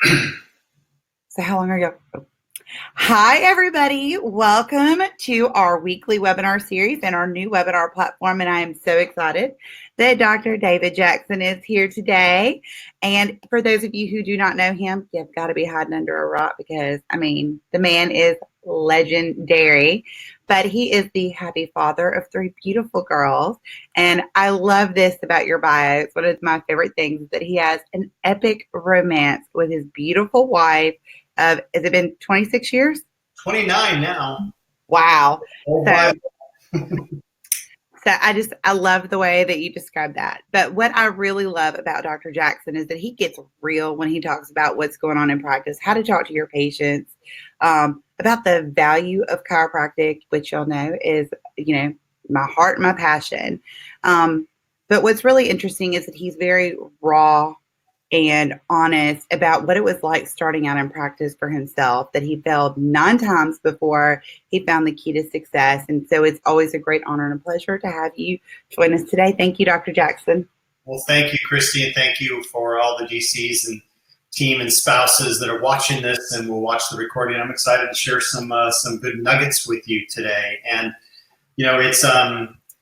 So how long are you? Hi, everybody. Welcome to our weekly webinar series and our new webinar platform. And I am so excited that Dr. David Jackson is here today. And for those of you who do not know him, you've got to be hiding under a rock because, I mean, the man is legendary. But he is the happy father of three beautiful girls. And I love this about your bio. It's one of my favorite things is that he has an epic romance with his beautiful wife of, has it been 26 years? 29 now. Wow. Oh, So, I love the way that you describe that. But what I really love about Dr. Jackson is that he gets real when he talks about what's going on in practice, how to talk to your patients, about the value of chiropractic, which y'all know is, my heart and my passion. But what's really interesting is that he's very raw and honest about what it was like starting out in practice for himself, that he failed 9 times before he found the key to success. And so it's always a great honor and a pleasure to have you join us today. Thank you, Dr. Jackson. Well, thank you, Christy, and thank you for all the DCs and team and spouses that are watching this and will watch the recording. I'm excited to share some good nuggets with you today. And,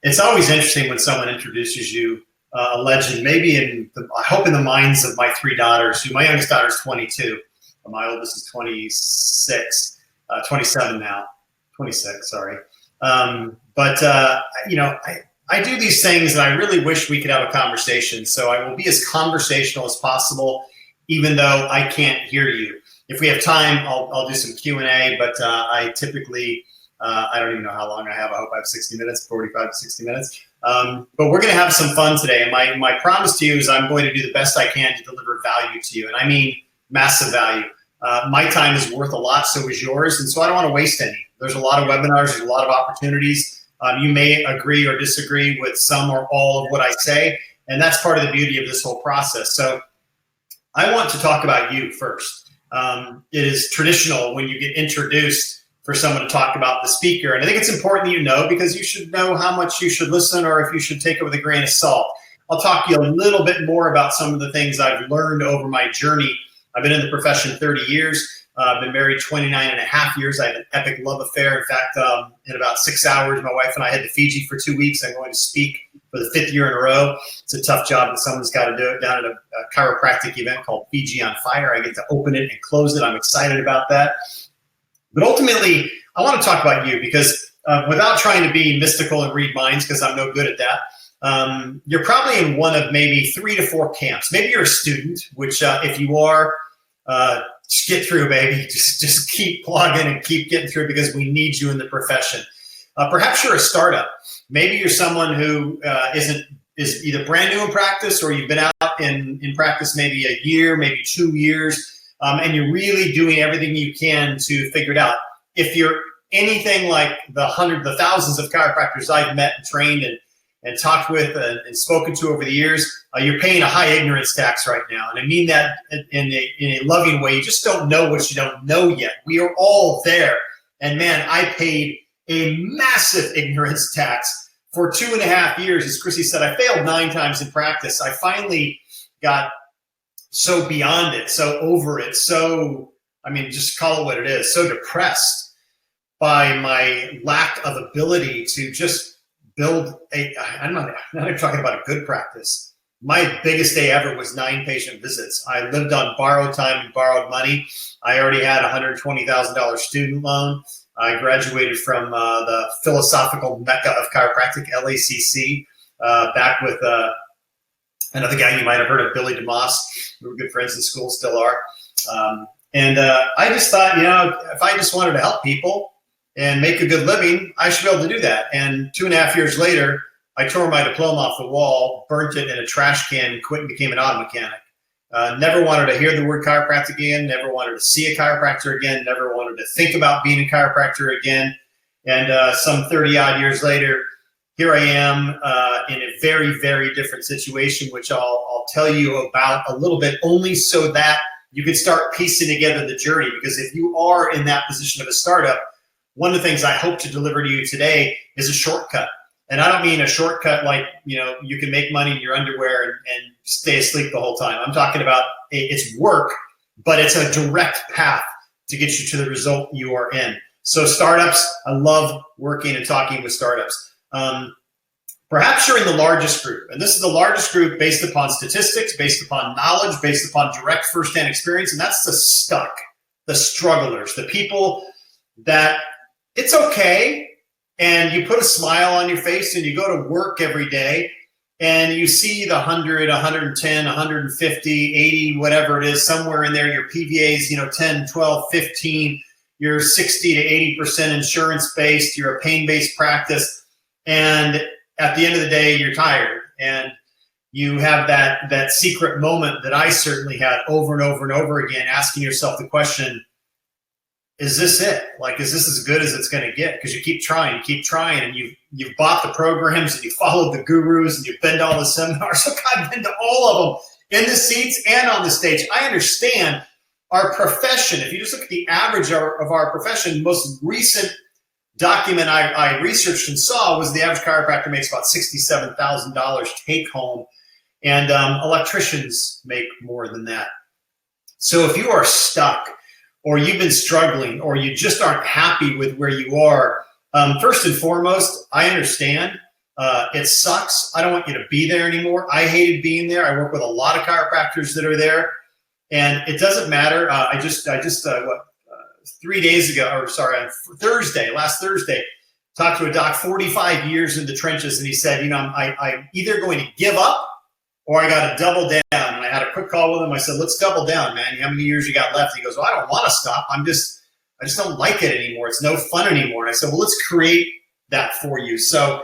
it's always interesting when someone introduces you a legend, maybe I hope in the minds of my 3 daughters, my youngest daughter is 22. My oldest is 27 now, 26, sorry. I do these things and I really wish we could have a conversation. So I will be as conversational as possible, even though I can't hear you. If we have time, I'll do some Q&A, but I typically, I don't even know how long I have. I hope I have 60 minutes, 45 to 60 minutes. But we're going to have some fun today. And my promise to you is I'm going to do the best I can to deliver value to you. And I mean massive value. My time is worth a lot, so is yours. And so I don't want to waste any. There's a lot of webinars. There's a lot of opportunities. You may agree or disagree with some or all of what I say. And that's part of the beauty of this whole process. So I want to talk about you first. It is traditional when you get introduced for someone to talk about the speaker. And I think it's important that you know, because you should know how much you should listen or if you should take it with a grain of salt. I'll talk to you a little bit more about some of the things I've learned over my journey. I've been in the profession 30 years. I've been married 29 and a half years. I have an epic love affair. In fact, in about 6 hours, my wife and I head to Fiji for 2 weeks. I'm going to speak for the 5th year in a row. It's a tough job, but someone's got to do it down at a chiropractic event called Fiji on Fire. I get to open it and close it. I'm excited about that. But ultimately, I want to talk about you because without trying to be mystical and read minds, because I'm no good at that, you're probably in one of maybe 3 to 4 camps. Maybe you're a student, which if you are, just get through, baby. Just keep plugging and keep getting through because we need you in the profession. Perhaps you're a startup. Maybe you're someone who is either brand new in practice or you've been out in practice maybe a year, maybe 2 years. And you're really doing everything you can to figure it out. If you're anything like the thousands of chiropractors I've met and trained and talked with and spoken to over the years, you're paying a high ignorance tax right now. And I mean that in a loving way. You just don't know what you don't know yet. We are all there. And man, I paid a massive ignorance tax for 2.5 years. As Chrissy said, I failed 9 times in practice. I finally got so beyond it, so over it, just call it what it is, so depressed by my lack of ability to just build I'm not even talking about a good practice. My biggest day ever was 9 patient visits. I lived on borrowed time and borrowed money. I already had a $120,000 student loan. I graduated from the philosophical mecca of chiropractic, LACC, back with another guy you might have heard of, Billy DeMoss. We were good friends in school, still are. I just thought, if I just wanted to help people and make a good living, I should be able to do that. And 2.5 years later, I tore my diploma off the wall, burnt it in a trash can, and quit and became an auto mechanic. Never wanted to hear the word chiropractic again, never wanted to see a chiropractor again, never wanted to think about being a chiropractor again. And some 30-odd years later, here I am in a very, very different situation, which I'll tell you about a little bit, only so that you can start piecing together the journey. Because if you are in that position of a startup, one of the things I hope to deliver to you today is a shortcut. And I don't mean a shortcut like, you can make money in your underwear and stay asleep the whole time. I'm talking about it's work, but it's a direct path to get you to the result you are in. So startups, I love working and talking with startups. Perhaps you're in the largest group, and this is the largest group based upon statistics, based upon knowledge, based upon direct firsthand experience, and that's the stuck, the strugglers, the people that it's okay, and you put a smile on your face and you go to work every day, and you see the 100, 110, 150, 80, whatever it is, somewhere in there, your PVA's, 10, 12, 15, you're 60 to 80% insurance-based, you're a pain-based practice, and at the end of the day, you're tired, and you have that secret moment that I certainly had over and over and over again, asking yourself the question, is this it? Like, is this as good as it's going to get? Because you keep trying, and you've bought the programs, and you followed the gurus, and you've been to all the seminars. Look, I've been to all of them, in the seats and on the stage. I understand our profession. If you just look at the average of our profession, most recent document I researched and saw was the average chiropractor makes about $67,000 take home, and electricians make more than that. So if you are stuck, or you've been struggling, or you just aren't happy with where you are, first and foremost, I understand. It sucks. I don't want you to be there anymore. I hated being there. I work with a lot of chiropractors that are there, and it doesn't matter. I just 3 days ago, on last Thursday, talked to a doc 45 years in the trenches, and he said, I'm either going to give up or I got to double down. And I had a quick call with him. I said, let's double down, man. How many years you got left? He goes, well, I don't want to stop. I just don't like it anymore. It's no fun anymore. And I said, well, let's create that for you. So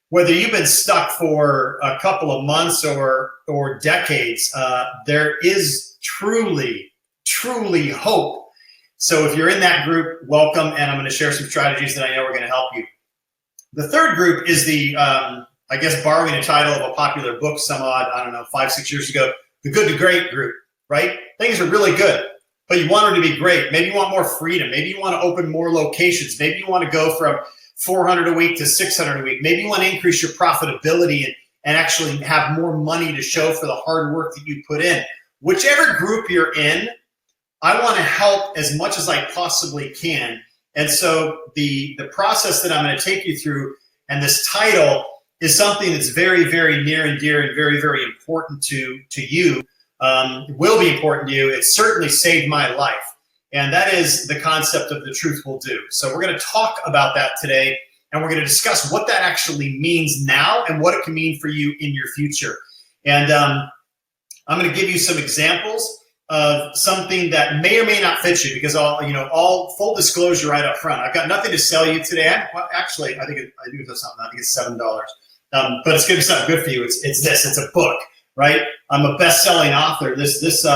whether you've been stuck for a couple of months or decades, there is truly, truly hope. So if you're in that group, welcome. And I'm going to share some strategies that I know are going to help you. The third group is the, borrowing a title of a popular book some odd, 5-6 years ago, the good to great group, right? Things are really good, but you want them to be great. Maybe you want more freedom. Maybe you want to open more locations. Maybe you want to go from 400 a week to 600 a week. Maybe you want to increase your profitability and actually have more money to show for the hard work that you put in. Whichever group you're in, I want to help as much as I possibly can. And so the process that I'm going to take you through, and this title, is something that's very, very near and dear and very, very important to you, will be important to you. It certainly saved my life. And that is the concept of the truth will do. So we're going to talk about that today, and we're going to discuss what that actually means now and what it can mean for you in your future. And I'm going to give you some examples of something that may or may not fit you, because all full disclosure right up front, I've got nothing to sell you today. I do have something. I think it's $7. But it's going to be something good for you. It's a book, right? I'm a best-selling author. This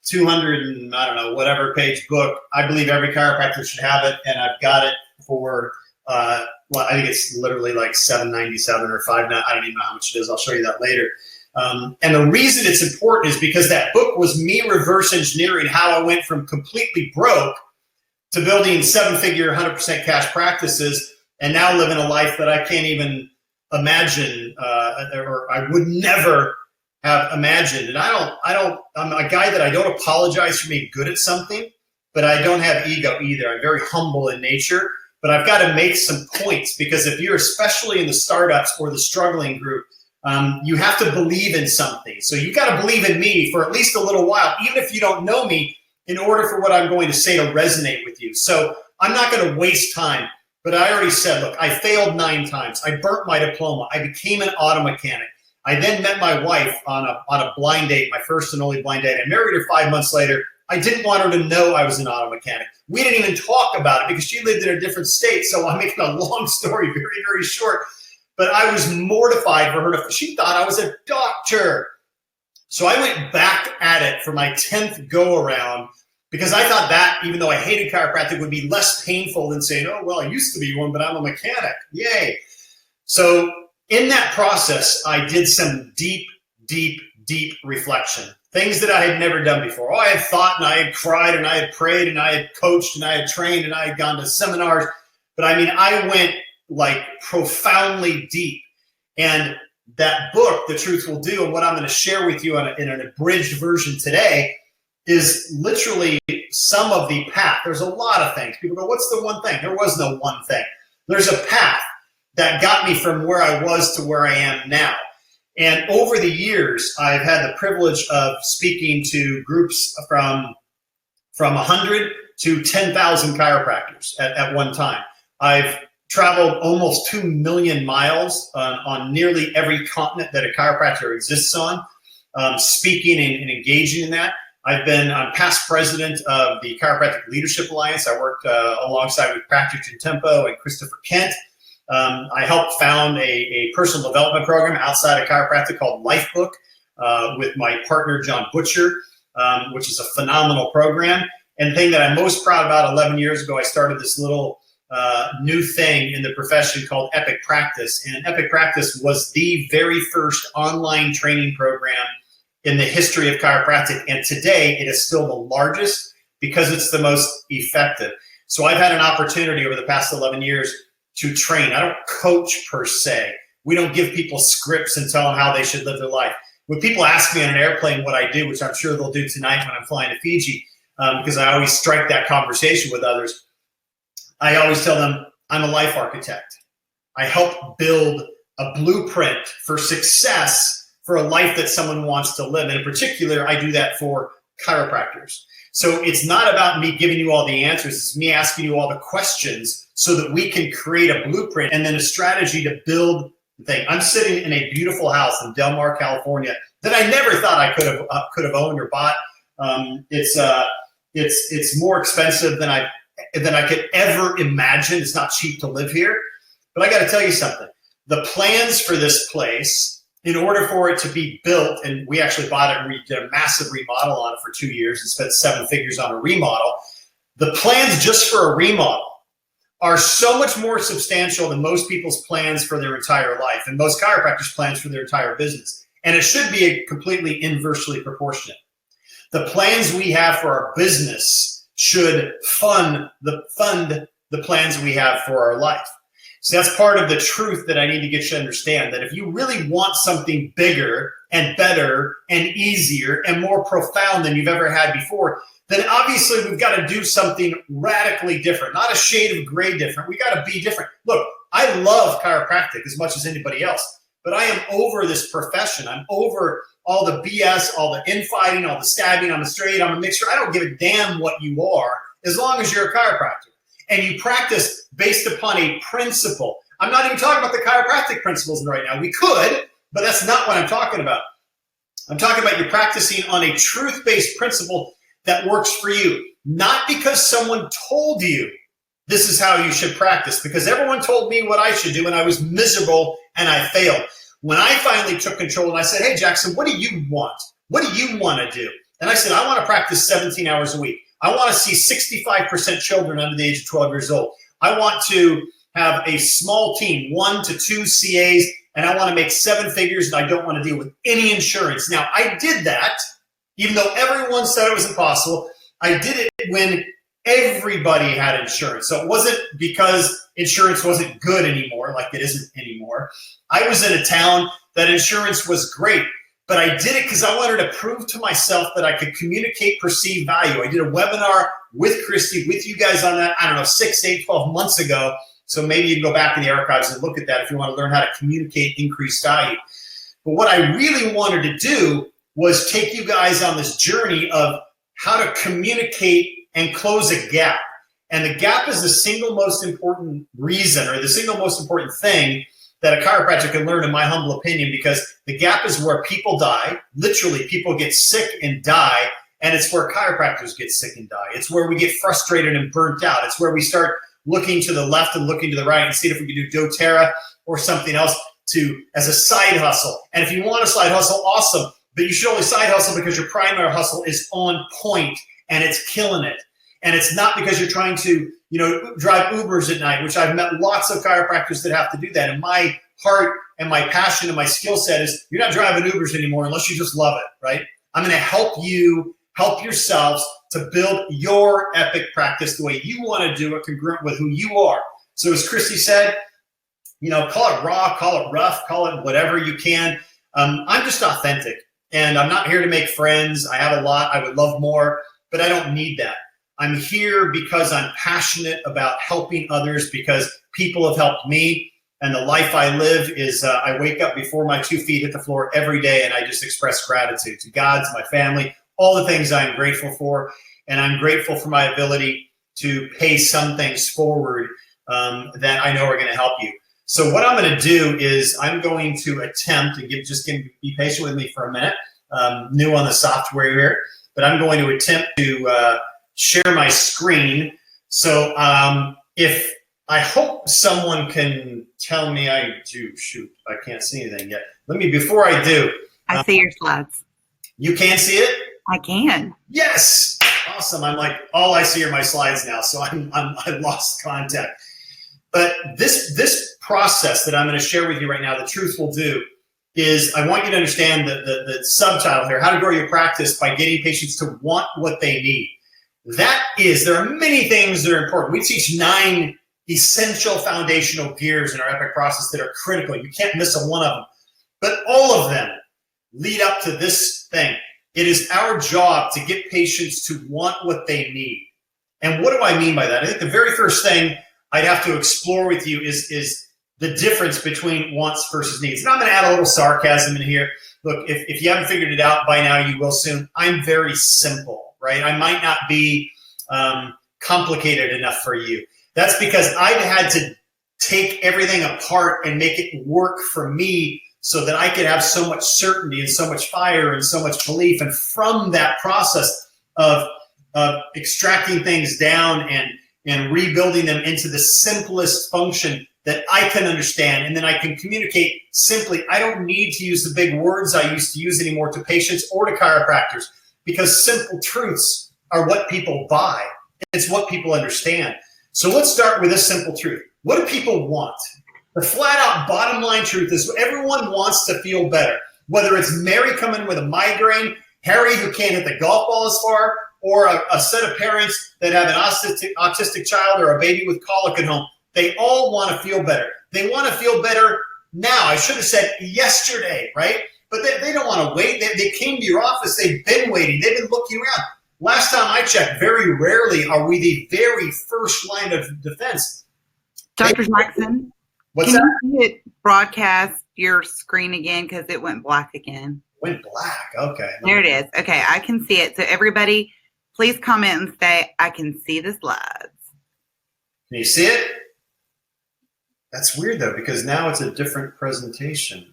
200 and whatever page book, I believe every chiropractor should have it, and I've got it for I think it's literally like $7.97 or $5.99. I don't even know how much it is. I'll show you that later. And the reason it's important is because that book was me reverse engineering how I went from completely broke to building 7-figure 100% cash practices, and now living a life that I can't even imagine, or I would never have imagined. And I'm a guy that I don't apologize for being good at something, but I don't have ego either. I'm very humble in nature, but I've got to make some points, because if you're especially in the startups or the struggling group, you have to believe in something. So you got to believe in me for at least a little while, even if you don't know me, in order for what I'm going to say to resonate with you. So I'm not going to waste time. But I already said, look, I failed 9 times. I burnt my diploma. I became an auto mechanic. I then met my wife on a blind date, my first and only blind date. I married her 5 months later. I didn't want her to know I was an auto mechanic. We didn't even talk about it because she lived in a different state. So I'm making a long story very, very short. But I was mortified for her she thought I was a doctor. So I went back at it for my 10th go around, because I thought that, even though I hated chiropractic, would be less painful than saying, oh, well, I used to be one, but I'm a mechanic. Yay. So in that process, I did some deep, deep, deep reflection, things that I had never done before. Oh, I had thought, and I had cried, and I had prayed, and I had coached, and I had trained, and I had gone to seminars. But I went like profoundly deep. And that book, The Truth Will Do, and what I'm going to share with you in an abridged version today, is literally some of the path. There's a lot of things. People go, what's the one thing? There was no one thing. There's a path that got me from where I was to where I am now. And over the years, I've had the privilege of speaking to groups from 100 to 10,000 chiropractors at one time. I've traveled almost 2 million miles on nearly every continent that a chiropractor exists on, speaking and engaging in that. I'm past president of the Chiropractic Leadership Alliance. I worked alongside with Practic Tempo and Christopher Kent. I helped found a personal development program outside of chiropractic called Lifebook with my partner, John Butcher, which is a phenomenal program. And the thing that I'm most proud about, 11 years ago, I started this little new thing in the profession called Epic Practice. And Epic Practice was the very first online training program in the history of chiropractic. And today it is still the largest because it's the most effective. So I've had an opportunity over the past 11 years to train. I don't coach per se. We don't give people scripts and tell them how they should live their life. When people ask me on an airplane what I do, which I'm sure they'll do tonight when I'm flying to Fiji, because I always strike that conversation with others, I always tell them I'm a life architect. I help build a blueprint for success for a life that someone wants to live. And in particular, I do that for chiropractors. So it's not about me giving you all the answers. It's me asking you all the questions so that we can create a blueprint and then a strategy to build the thing. I'm sitting in a beautiful house in Del Mar, California that I never thought I could have owned or bought. It's more expensive than I could ever imagine. It's not cheap to live here. But I got to tell you something. The plans for this place, in order for it to be built, and we actually bought it and we did a massive remodel on it for 2 years and spent 7 figures on a remodel. The plans just for a remodel are so much more substantial than most people's plans for their entire life and most chiropractors' plans for their entire business. And it should be completely inversely proportionate. The plans we have for our business should fund the plans we have for our life. So that's part of the truth that I need to get you to understand, that if you really want something bigger and better and easier and more profound than you've ever had before, then obviously we've got to do something radically different, not a shade of gray different. We got to be different. Look, I love chiropractic as much as anybody else, but I am over this profession. I'm over all the BS, all the infighting, all the stabbing. I'm a straight, I'm a mixture. I don't give a damn what you are as long as you're a chiropractor. And you practice based upon a principle. I'm not even talking about the chiropractic principles right now. We could, but that's not what I'm talking about. I'm talking about you practicing on a truth-based principle that works for you. Not because someone told you this is how you should practice, because everyone told me what I should do and I was miserable and I failed. When I finally took control and I said, hey, Jackson, what do you want? What do you want to do? And I said, I want to practice 17 hours a week. I want to see 65% children under the age of 12 years old. I want to have a small team, 1 to 2 CAs, and I want to make 7 figures, and I don't want to deal with any insurance. Now, I did that, even though everyone said it was impossible. I did it when everybody had insurance. So it wasn't because insurance wasn't good anymore, like it isn't anymore. I was in a town that insurance was great. But I did it because I wanted to prove to myself that I could communicate perceived value. I did a webinar with Christy, with you guys on that, 6, 8, 12 months ago. So maybe you can go back in the archives and look at that if you want to learn how to communicate increased value. But what I really wanted to do was take you guys on this journey of how to communicate and close a gap. And the gap is the single most important reason, or the single most important thing that a chiropractor can learn, in my humble opinion, because the gap is where people die. Literally, people get sick and die, and it's where chiropractors get sick and die. It's where we get frustrated and burnt out. It's where we start looking to the left and looking to the right and see if we can do doTERRA or something else as a side hustle. And if you want a side hustle, awesome, but you should only side hustle because your primary hustle is on point and it's killing it. And it's not because you're trying to, drive Ubers at night, which I've met lots of chiropractors that have to do that. And my heart and my passion and my skill set is you're not driving Ubers anymore unless you just love it, right? I'm going to help you help yourselves to build your epic practice the way you want to do it, congruent with who you are. So as Christy said, call it raw, call it rough, call it whatever you can. I'm just authentic. And I'm not here to make friends. I have a lot. I would love more, but I don't need that. I'm here because I'm passionate about helping others, because people have helped me. And the life I live is I wake up before my 2 feet hit the floor every day, and I just express gratitude to God, to my family, all the things I'm grateful for. And I'm grateful for my ability to pay some things forward that I know are going to help you. So what I'm going to do is I'm going to attempt to be patient with me for a minute. New on the software here, but I'm going to attempt to share my screen. So if I hope someone can tell me I can't see anything yet. Before I do. I see your slides. You can see it? I can. Yes. Awesome. I'm like, all I see are my slides now. So I've lost contact. But this process that I'm going to share with you right now, the Truth Will Do, is I want you to understand the subtitle here, how to grow your practice by getting patients to want what they need. There are many things that are important. We teach 9 essential foundational gears in our EPIC process that are critical. You can't miss a one of them. But all of them lead up to this thing. It is our job to get patients to want what they need. And what do I mean by that? I think the very first thing I'd have to explore with you is the difference between wants versus needs. And I'm going to add a little sarcasm in here. Look, if you haven't figured it out by now, you will soon. I'm very simple, right? I might not be complicated enough for you. That's because I've had to take everything apart and make it work for me so that I could have so much certainty and so much fire and so much belief. And from that process of extracting things down and rebuilding them into the simplest function that I can understand, and then I can communicate simply. I don't need to use the big words I used to use anymore to patients or to chiropractors, because simple truths are what people buy. It's what people understand. So let's start with this simple truth. What do people want? The flat out bottom line truth is everyone wants to feel better. Whether it's Mary coming with a migraine, Harry who can't hit the golf ball as far, or a set of parents that have an autistic child or a baby with colic at home. They all want to feel better. They want to feel better now. I should have said yesterday, right? But they don't want to wait. They came to your office. They've been waiting. They've been looking around. Last time I checked, very rarely are we the very first line of defense. Dr. Jackson, what's can that? you hit broadcast your screen again, because it went black again? Went black. Okay. There it is. Okay, I can see it. So everybody, please comment and say, I can see the slides. Can you see it? That's weird though, because now it's a different presentation.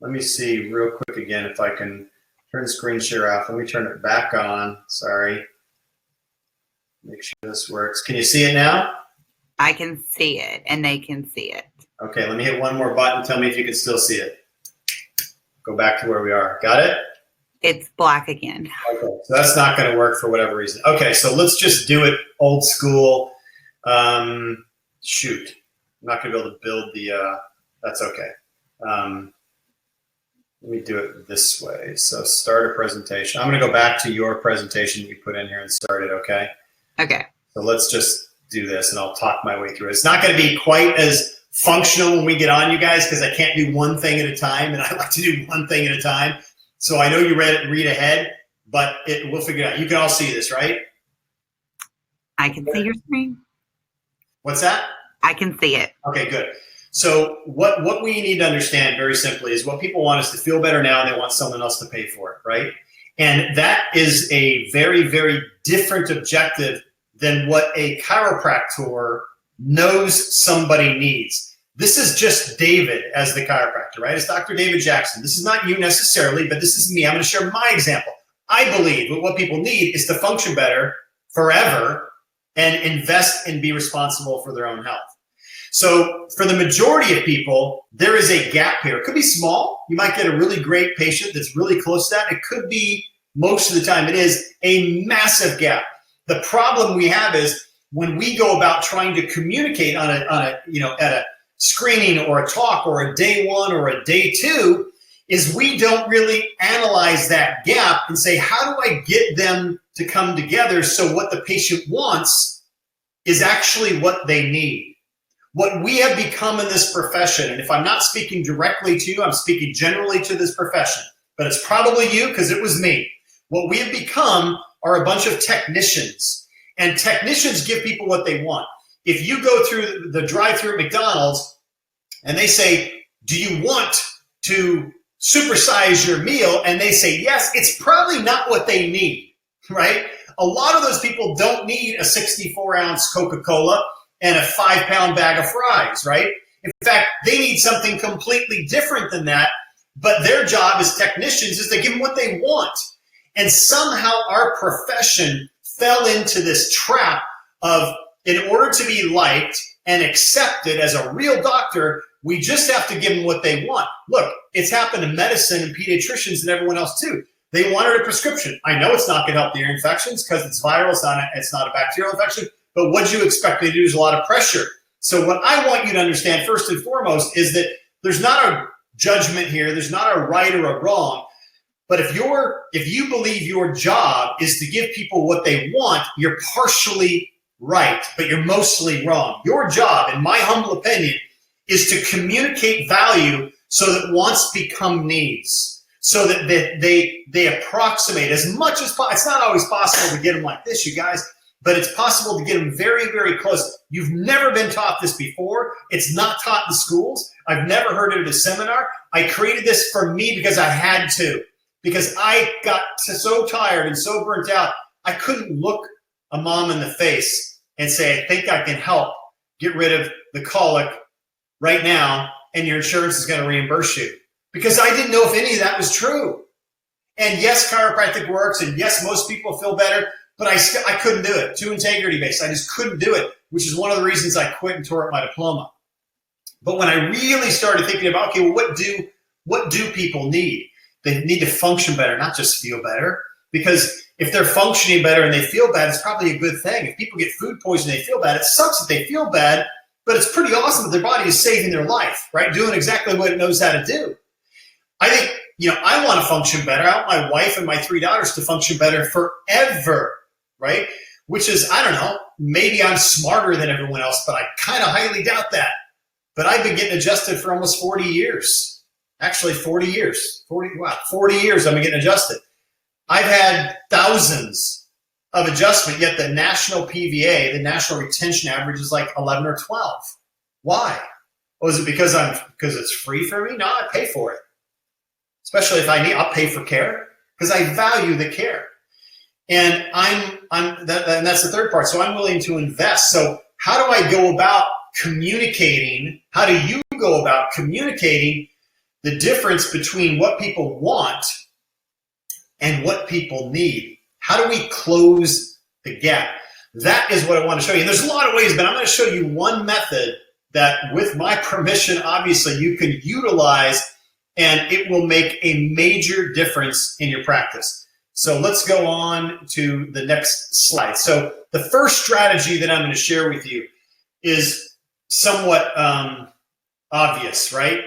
Let me see real quick again if I can turn screen share off. Let me turn it back on. Sorry. Make sure this works. Can you see it now? I can see it, and they can see it. Okay, let me hit one more button. Tell me if you can still see it. Go back to where we are. Got it? It's black again. Okay, so that's not going to work for whatever reason. Okay, so let's just do it old school. Shoot. I'm not going to be able to build the, that's okay. Let me do it this way. So start a presentation. I'm going to go back to your presentation that you put in here and start it, okay? Okay. So let's just do this, and I'll talk my way through it. It's not going to be quite as functional when we get on, you guys, because I can't do one thing at a time, and I like to do one thing at a time. So I know you read ahead, but we'll figure it out. You can all see this, right? I can see your screen. What's that? I can see it. Okay, good. So what we need to understand very simply is what people want is to feel better now, and they want someone else to pay for it, right? And that is a very, very different objective than what a chiropractor knows somebody needs. This is just David as the chiropractor, right? It's Dr. David Jackson. This is not you necessarily, but this is me. I'm going to share my example. I believe that what people need is to function better forever and invest and be responsible for their own health. So for the majority of people, there is a gap here. It could be small. You might get a really great patient that's really close to that. It could be, most of the time, it is a massive gap. The problem we have is when we go about trying to communicate on a at a screening or a talk or a day one or a day two, is we don't really analyze that gap and say, how do I get them to come together so what the patient wants is actually what they need? What we have become in this profession, and if I'm not speaking directly to you, I'm speaking generally to this profession. but it's probably you because it was me. What we have become are a bunch of technicians, and technicians give people what they want. If you go through the drive-thru at McDonald's and they say, do you want to supersize your meal? And they say yes, it's probably not what they need, right? A lot of those people don't need a 64-ounce Coca-Cola and a 5-pound bag of fries, right? In fact, they need something completely different than that, but their job as technicians is to give them what they want. And somehow our profession fell into this trap of, in order to be liked and accepted as a real doctor, we just have to give them what they want. Look, it's happened to medicine and pediatricians and everyone else too. They wanted a prescription. I know it's not going to help the ear infections because it's viral, it's not a bacterial infection, but what you expect me to do is a lot of pressure. So what I want you to understand first and foremost is that there's not a judgment here, there's not a right or a wrong, but if you believe your job is to give people what they want, you're partially right, but you're mostly wrong. Your job, in my humble opinion, is to communicate value so that wants become needs, so that they approximate as much as possible. It's not always possible to get them like this, you guys, but it's possible to get them very, very close. You've never been taught this before. It's not taught in schools. I've never heard it at a seminar. I created this for me because I had to, because I got so tired and so burnt out. I couldn't look a mom in the face and say, I think I can help get rid of the colic right now, and your insurance is going to reimburse you. Because I didn't know if any of that was true. And yes, chiropractic works, and yes, most people feel better, but I couldn't do it. Too integrity-based. I just couldn't do it, which is one of the reasons I quit and tore up my diploma. But when I really started thinking about, okay, well, what do people need? They need to function better, not just feel better. Because if they're functioning better and they feel bad, it's probably a good thing. If people get food poisoning, they feel bad. It sucks that they feel bad, but it's pretty awesome that their body is saving their life, right? Doing exactly what it knows how to do. I think, I want to function better. I want my wife and my 3 daughters to function better forever, right? Which is, I don't know, maybe I'm smarter than everyone else, but I kind of highly doubt that. But I've been getting adjusted for almost 40 years. Actually, 40 years. 40 years I've been getting adjusted. I've had thousands of adjustment, yet the national PVA, the national retention average, is like 11 or 12. Why? Oh, is it because it's free for me? No, I pay for it. Especially if I'll pay for care because I value the care. And and that's the third part. So I'm willing to invest. So how do I go about communicating? How do you go about communicating the difference between what people want and what people need? How do we close the gap? That is what I want to show you. And there's a lot of ways, but I'm going to show you one method that, with my permission, obviously, you can utilize, and it will make a major difference in your practice. So let's go on to the next slide. So the first strategy that I'm going to share with you is somewhat obvious, right?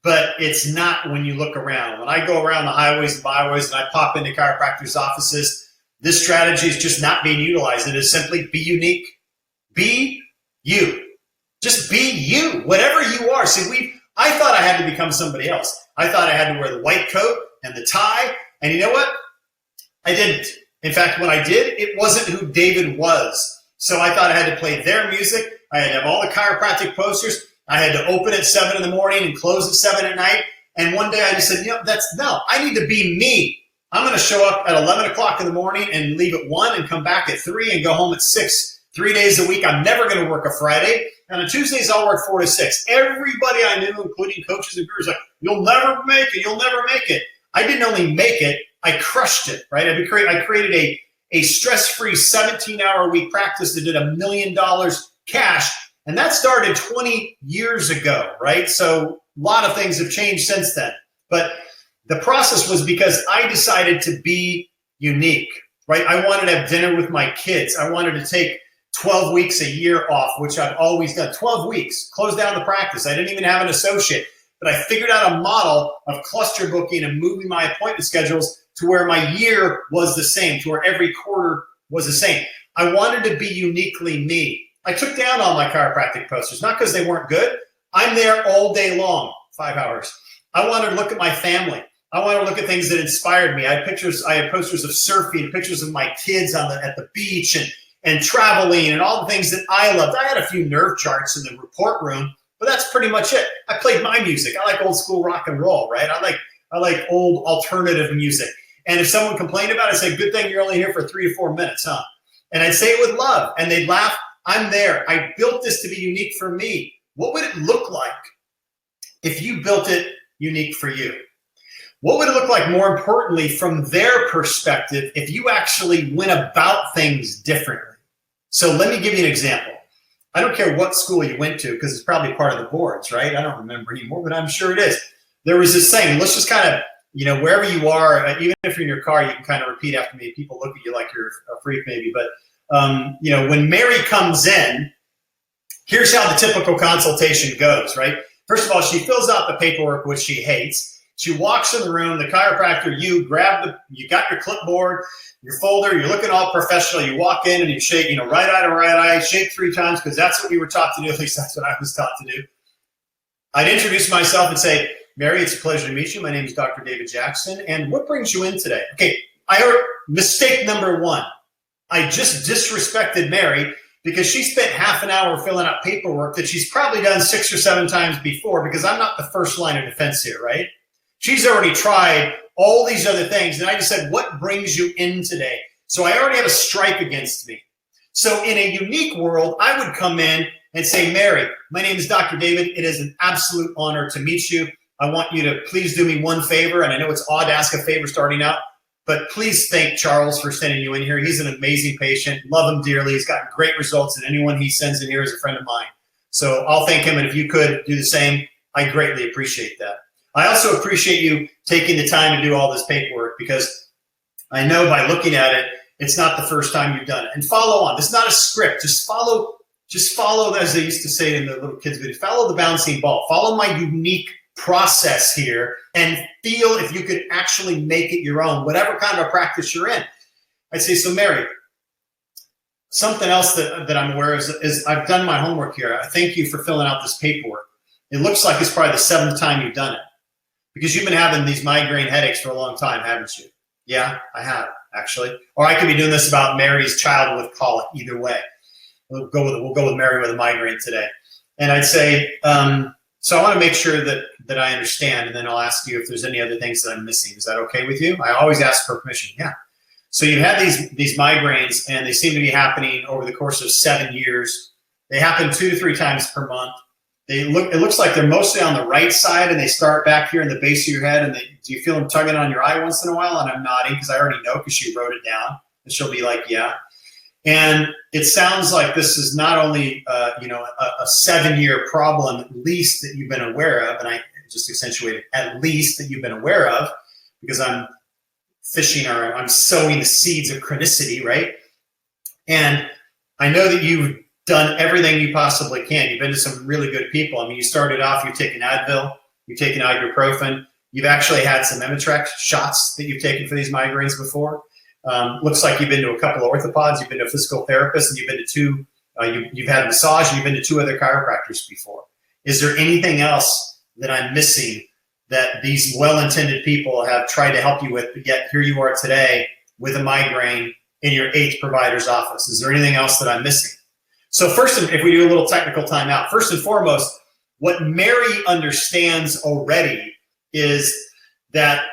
But it's not when you look around. When I go around the highways and byways and I pop into chiropractors' offices, this strategy is just not being utilized. It is simply be unique. Be you. Just be you, whatever you are. See, I thought I had to become somebody else. I thought I had to wear the white coat and the tie. And you know what? I didn't. In fact, when I did, it wasn't who David was. So I thought I had to play their music. I had to have all the chiropractic posters. I had to open at 7 in the morning and close at 7 at night. And one day I just said, I need to be me. I'm going to show up at 11 o'clock in the morning and leave at 1 and come back at 3 and go home at 6, 3 days a week. I'm never going to work a Friday. And on Tuesdays, I'll work 4 to 6. Everybody I knew, including coaches and gurus, like, you'll never make it. You'll never make it. I didn't only make it, I crushed it, right? I created a stress-free 17-hour-a-week practice that did $1 million cash. And that started 20 years ago, right? So a lot of things have changed since then. But the process was because I decided to be unique, right? I wanted to have dinner with my kids. I wanted to take 12 weeks a year off, which I've always done. 12 weeks, close down the practice. I didn't even have an associate, but I figured out a model of cluster booking and moving my appointment schedules to where my year was the same, to where every quarter was the same. I wanted to be uniquely me. I took down all my chiropractic posters, not because they weren't good. I'm there all day long, 5 hours. I wanted to look at my family. I want to look at things that inspired me. I had posters of surfing, pictures of my kids at the beach and traveling and all the things that I loved. I had a few nerve charts in the report room, but that's pretty much it. I played my music. I like old school rock and roll, right? I like old alternative music. And if someone complained about it, I'd say, good thing you're only here for 3 to 4 minutes, huh? And I'd say it with love, and they'd laugh. I'm there. I built this to be unique for me. What would it look like if you built it unique for you? What would it look like, more importantly, from their perspective, if you actually went about things differently? So let me give you an example. I don't care what school you went to, because it's probably part of the boards, right? I don't remember anymore, but I'm sure it is. There was this saying, let's just kind of, wherever you are, even if you're in your car, you can kind of repeat after me. People look at you like you're a freak maybe, but when Mary comes in, here's how the typical consultation goes, right? First of all, she fills out the paperwork, which she hates. She walks in the room, the chiropractor, you got your clipboard, your folder, you're looking all professional. You walk in and you shake, right eye to right eye, shake 3 times, because that's what we were taught to do. At least that's what I was taught to do. I'd introduce myself and say, Mary, it's a pleasure to meet you. My name is Dr. David Jackson. And what brings you in today? Okay, I heard mistake number 1. I just disrespected Mary because she spent half an hour filling out paperwork that she's probably done 6 or 7 times before, because I'm not the first line of defense here, right? She's already tried all these other things. And I just said, what brings you in today? So I already have a strike against me. So in a unique world, I would come in and say, Mary, my name is Dr. David. It is an absolute honor to meet you. I want you to please do me one favor. And I know it's odd to ask a favor starting out, but please thank Charles for sending you in here. He's an amazing patient. Love him dearly. He's gotten great results, and anyone he sends in here is a friend of mine. So I'll thank him. And if you could do the same, I greatly appreciate that. I also appreciate you taking the time to do all this paperwork, because I know by looking at it, it's not the first time you've done it. And follow on. It's not a script. Just follow, as they used to say in the little kids' video, follow the bouncing ball. Follow my unique process here and feel if you could actually make it your own, whatever kind of a practice you're in. I'd say, so Mary, something else that I'm aware of is I've done my homework here. I thank you for filling out this paperwork. It looks like it's probably the 7th time you've done it, because you've been having these migraine headaches for a long time, haven't you? Yeah, I have, actually. Or I could be doing this about Mary's child with colic. Either way, we'll go with Mary with a migraine today. And I'd say, so I want to make sure that I understand, and then I'll ask you if there's any other things that I'm missing. Is that okay with you? I always ask for permission. Yeah. So you had these migraines, and they seem to be happening over the course of 7 years. They happen 2 to 3 times per month. It looks like they're mostly on the right side, and they start back here in the base of your head. And do you feel them tugging on your eye once in a while? And I'm nodding because I already know, because she wrote it down. And she'll be like, yeah. And it sounds like this is not only a 7-year problem, at least, that you've been aware of. And I just accentuated at least that you've been aware of, because I'm I'm sowing the seeds of chronicity, right? And I know that you've done everything you possibly can. You've been to some really good people. I mean, you started off, you've taken Advil, you've taken ibuprofen. You've actually had some Emitrex shots that you've taken for these migraines before. Looks like you've been to a couple of orthopods, you've been to a physical therapist, and you've been to 2, you've had a massage, and you've been to 2 other chiropractors before. Is there anything else that I'm missing that these well-intended people have tried to help you with, but yet here you are today with a migraine in your 8th provider's office? Is there anything else that I'm missing? So first, if we do a little technical timeout, first and foremost, what Mary understands already is that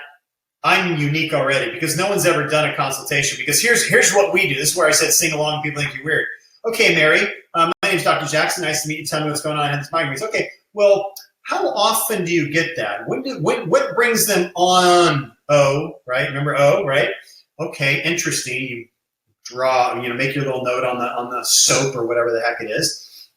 I'm unique already, because no one's ever done a consultation. Because here's what we do. This is where I said sing along, people think you're weird. Okay, Mary, my name's Dr. Jackson. Nice to meet you. Tell me what's going on. I have this migraines. Okay, well, how often do you get that? What brings them on? O, right? Remember O, right? Okay, interesting. You draw, make your little note on the soap or whatever the heck it is.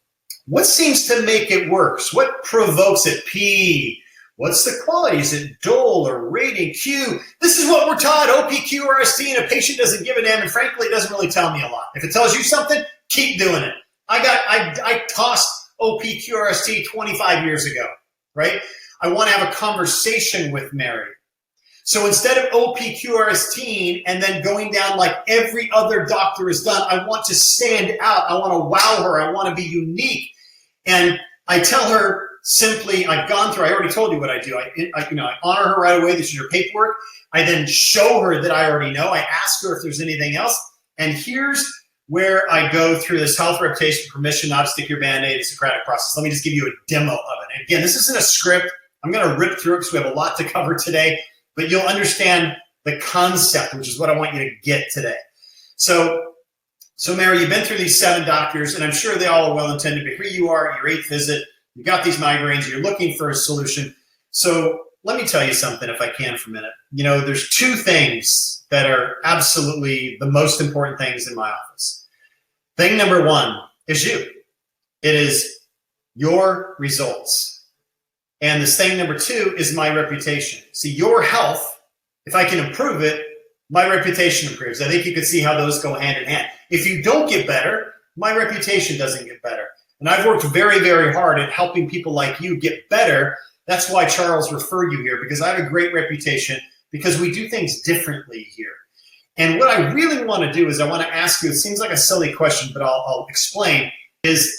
What seems to make it worse? What provokes it? P. What's the quality? Is it dull or rating? Q. This is what we're taught. O, P, Q, R, S, T, and a patient doesn't give a damn, and frankly, it doesn't really tell me a lot. If it tells you something, keep doing it. I tossed O, P, Q, R, S, T 25 years ago, right? I want to have a conversation with Mary. So instead of OPQRST and then going down like every other doctor has done, I want to stand out. I want to wow her. I want to be unique. And I tell her simply, I've gone through, I already told you what I do. I honor her right away. This is your paperwork. I then show her that I already know. I ask her if there's anything else. And here's where I go through this health, reputation, permission, not to stick your Band-Aid, SOCRATIC process. Let me just give you a demo of it. And again, this isn't a script. I'm going to rip through it because we have a lot to cover today, but you'll understand the concept, which is what I want you to get today. So Mary, you've been through these 7 doctors, and I'm sure they all are well-intended, but here you are at your 8th visit. You got these migraines. You're looking for a solution. So let me tell you something, if I can, for a minute. There's 2 things that are absolutely the most important things in my office. Thing number 1 is you. It is your results. And this thing number 2 is my reputation. See, your health, if I can improve it, my reputation improves. I think you can see how those go hand in hand. If you don't get better, my reputation doesn't get better. And I've worked very, very hard at helping people like you get better. That's why Charles referred you here, because I have a great reputation, because we do things differently here. And what I really want to do is I want to ask you, it seems like a silly question, but I'll explain, is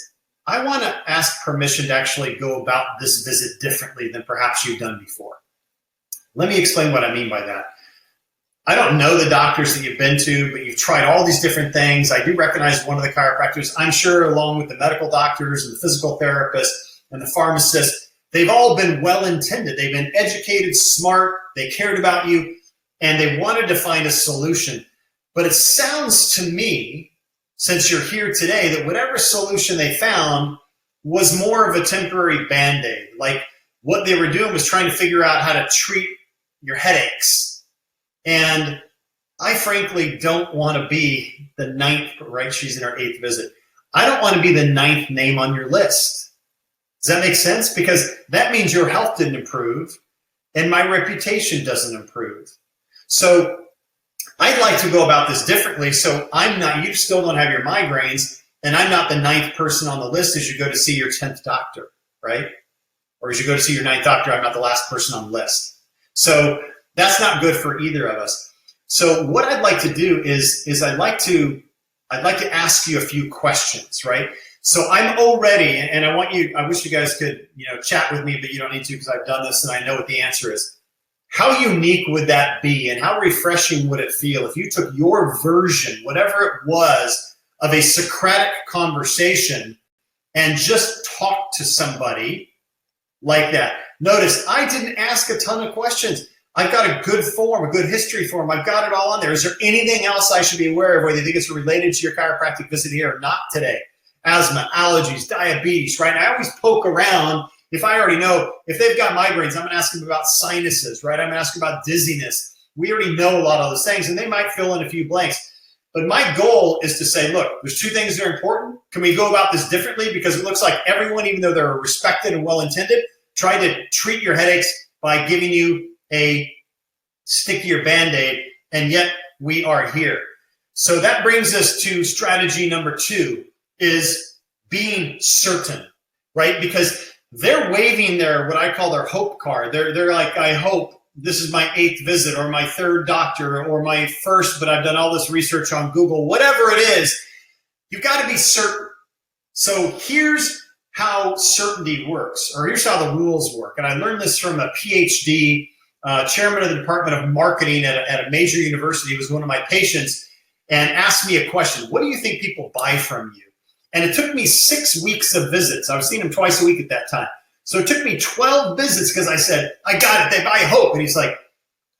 I want to ask permission to actually go about this visit differently than perhaps you've done before. Let me explain what I mean by that. I don't know the doctors that you've been to, but you've tried all these different things. I do recognize one of the chiropractors. I'm sure along with the medical doctors and the physical therapists and the pharmacists, they've all been well-intended. They've been educated, smart, they cared about you, and they wanted to find a solution. But it sounds to me, since you're here today, that whatever solution they found was more of a temporary Band-Aid. Like what they were doing was trying to figure out how to treat your headaches. And I frankly don't want to be the 9th, right? She's in her 8th visit. I don't want to be the 9th name on your list. Does that make sense? Because that means your health didn't improve and my reputation doesn't improve. So I'd like to go about this differently. So you still don't have your migraines, and I'm not the 9th person on the list as you go to see your 10th doctor, right? Or as you go to see your 9th doctor, I'm not the last person on the list. So that's not good for either of us. So what I'd like to do is I'd like to ask you a few questions, right? So I'm already, and I wish you guys could, chat with me, but you don't need to because I've done this and I know what the answer is. How unique would that be, and how refreshing would it feel if you took your version, whatever it was, of a Socratic conversation and just talked to somebody like that? Notice I didn't ask a ton of questions. I've got a good form, a good history form. I've got it all on there. Is there anything else I should be aware of, whether you think it's related to your chiropractic visit here or not today? Asthma, allergies, diabetes, right? And I always poke around. If I already know, if they've got migraines, I'm going to ask them about sinuses, right? I'm going to ask them about dizziness. We already know a lot of those things, and they might fill in a few blanks. But my goal is to say, look, there's 2 things that are important. Can we go about this differently? Because it looks like everyone, even though they're respected and well-intended, tried to treat your headaches by giving you a stickier Band-Aid, and yet we are here. So that brings us to strategy number 2, is being certain, right? Because they're waving their, what I call their hope card. They're like, I hope this is my 8th visit or my 3rd doctor or my 1st, but I've done all this research on Google, whatever it is, you've got to be certain. So here's how certainty works, or here's how the rules work. And I learned this from a PhD, chairman of the Department of Marketing at a major university. He was one of my patients and asked me a question. What do you think people buy from you? And it took me 6 weeks of visits. I was seeing him twice a week at that time. So it took me 12 visits because I said, I got it. They buy hope. And he's like,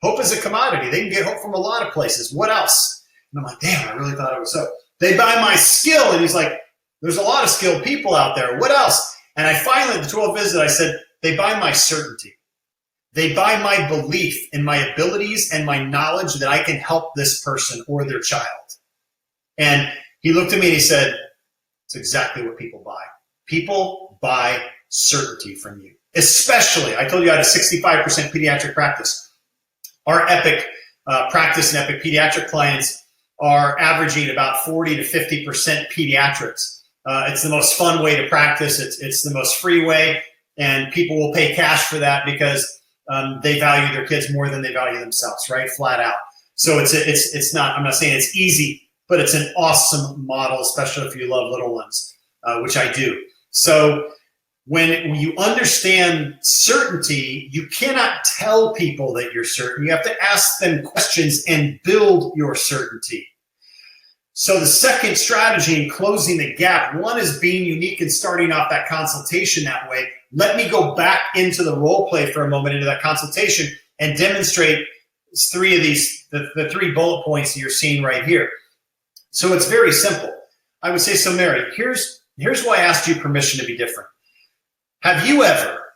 hope is a commodity. They can get hope from a lot of places. What else? And I'm like, damn, I really thought it was so. They buy my skill. And he's like, there's a lot of skilled people out there. What else? And I finally, at the 12th visit, I said, they buy my certainty. They buy my belief in my abilities and my knowledge that I can help this person or their child. And he looked at me and he said, it's exactly what people buy. People buy certainty from you. Especially, I told you I had a 65% pediatric practice. Our Epic practice and Epic pediatric clients are averaging about 40 to 50% pediatrics. It's the most fun way to practice. It's the most free way, and people will pay cash for that because they value their kids more than they value themselves, right? Flat out. So it's not, I'm not saying it's easy, but it's an awesome model, especially if you love little ones, which I do. So When you understand certainty, you cannot tell people that you're certain. You have to ask them questions and build your certainty. So the second strategy in closing the gap, one is being unique and starting off that consultation that way. Let me go back into the role play for a moment, into that consultation, and demonstrate three of these, the 3 bullet points that you're seeing right here. So it's very simple. I would say, so Mary, here's why I asked you permission to be different. Have you ever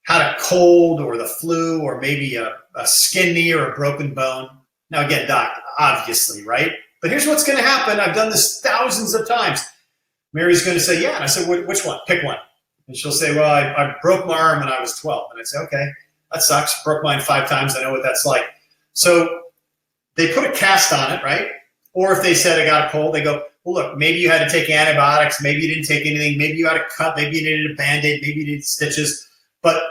had a cold or the flu or maybe a skin knee or a broken bone? Now again, doc, obviously, right? But here's what's going to happen. I've done this thousands of times. Mary's going to say, yeah. And I said, which one? Pick one. And she'll say, well, I broke my arm when I was 12. And I say, okay, that sucks. Broke mine 5 times. I know what that's like. So they put a cast on it, right? Or if they said I got a cold, they go, well, look, maybe you had to take antibiotics. Maybe you didn't take anything. Maybe you had a cut. Maybe you needed a Band-Aid. Maybe you needed stitches. But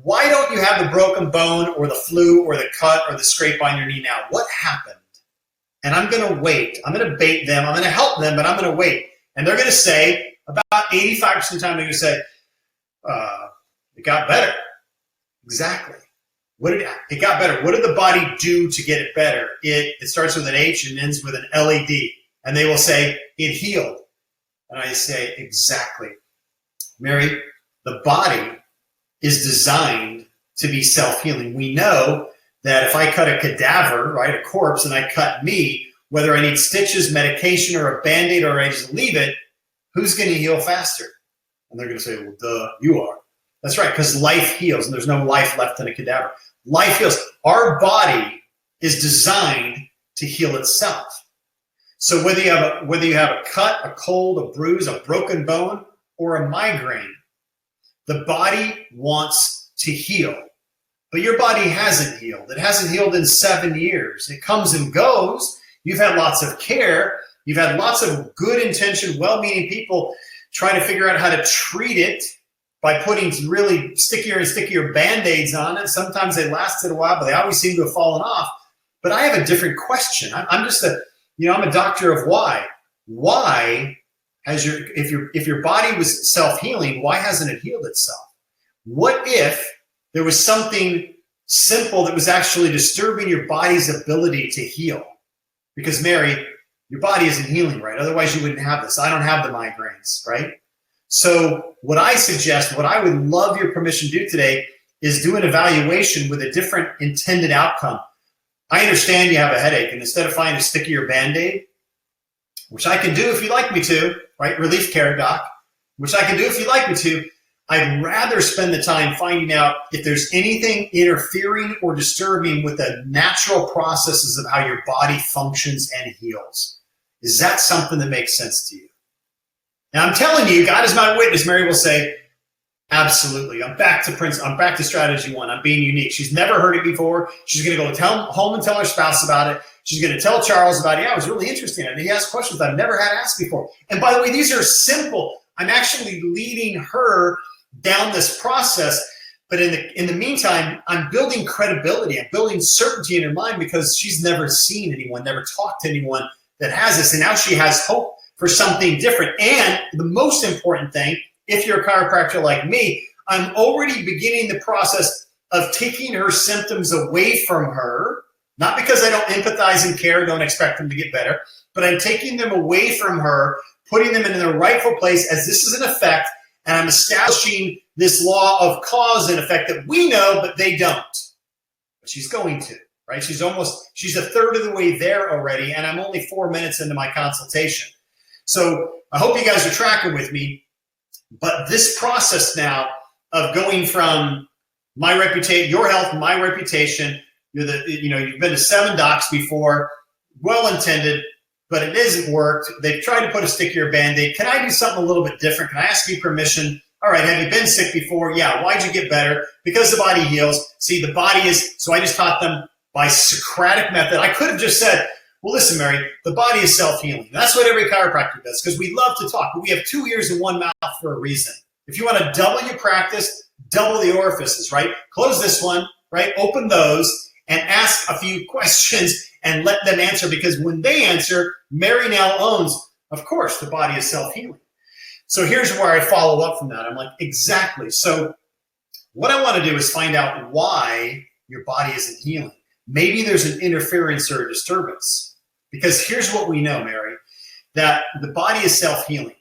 why don't you have the broken bone or the flu or the cut or the scrape on your knee now? What happened? And I'm going to wait. I'm going to bait them. I'm going to help them, but I'm going to wait. And they're going to say, about 85% of the time, they're going to say, it got better. Exactly. It got better. What did the body do to get it better? It starts with an H and ends with an LED. And they will say, it healed. And I say, exactly. Mary, the body is designed to be self-healing. We know that if I cut a cadaver, right, a corpse, and I cut me, whether I need stitches, medication, or a Band-Aid, or I just leave it, who's going to heal faster? And they're going to say, well, duh, you are. That's right, because life heals, and there's no life left in a cadaver. Life heals. Our body is designed to heal itself. So whether you have a cut, a cold, a bruise, a broken bone, or a migraine, the body wants to heal. But your body hasn't healed. It hasn't healed in 7 years. It comes and goes. You've had lots of care. You've had lots of good intentioned, well-meaning people trying to figure out how to treat it by putting really stickier and stickier Band-Aids on it. Sometimes they lasted a while, but they always seem to have fallen off. But I have a different question. I'm a doctor of why. Why has if your body was self-healing, why hasn't it healed itself? What if there was something simple that was actually disturbing your body's ability to heal? Because Mary, your body isn't healing right. Otherwise you wouldn't have this. I don't have the migraines, right? So what I suggest, what I would love your permission to do today is do an evaluation with a different intended outcome. I understand you have a headache, and instead of finding a stickier Band-Aid, which I can do if you'd like me to, right? Relief care, doc, which I can do if you'd like me to, I'd rather spend the time finding out if there's anything interfering or disturbing with the natural processes of how your body functions and heals. Is that something that makes sense to you? And I'm telling you, God is my witness. Mary will say, absolutely. I'm back to strategy 1. I'm being unique. She's never heard it before. She's going to go home and tell her spouse about it. She's going to tell Charles about it. Yeah, it was really interesting. And he asked questions I've never had asked before. And by the way, these are simple. I'm actually leading her down this process. But in the meantime, I'm building credibility. I'm building certainty in her mind because she's never seen anyone, never talked to anyone that has this. And now she has hope for something different. And the most important thing, if you're a chiropractor like me, I'm already beginning the process of taking her symptoms away from her, not because I don't empathize and care, don't expect them to get better, but I'm taking them away from her, putting them in their rightful place as this is an effect, and I'm establishing this law of cause and effect that we know, but they don't. But she's going to, right? She's a third of the way there already, and I'm only 4 minutes into my consultation. So I hope you guys are tracking with me. But this process now of going from my reputation, your health, my reputation, you've been to 7 docs before, well-intended, but it hasn't worked. They've tried to put a stickier Band-Aid. Can I do something a little bit different? Can I ask you permission? All right, have you been sick before? Yeah, why'd you get better? Because the body heals. See, the body is, so I just taught them by SOCRATIC method. I could have just said, well, listen, Mary, the body is self-healing. That's what every chiropractor does because we love to talk, but we have 2 ears and 1 mouth for a reason. If you want to double your practice, double the orifices, right? Close this one, right? Open those and ask a few questions and let them answer because when they answer, Mary now owns, of course, the body is self-healing. So here's where I follow up from that. I'm like, exactly. So what I want to do is find out why your body isn't healing. Maybe there's an interference or a disturbance. Because here's what we know, Mary, that the body is self-healing.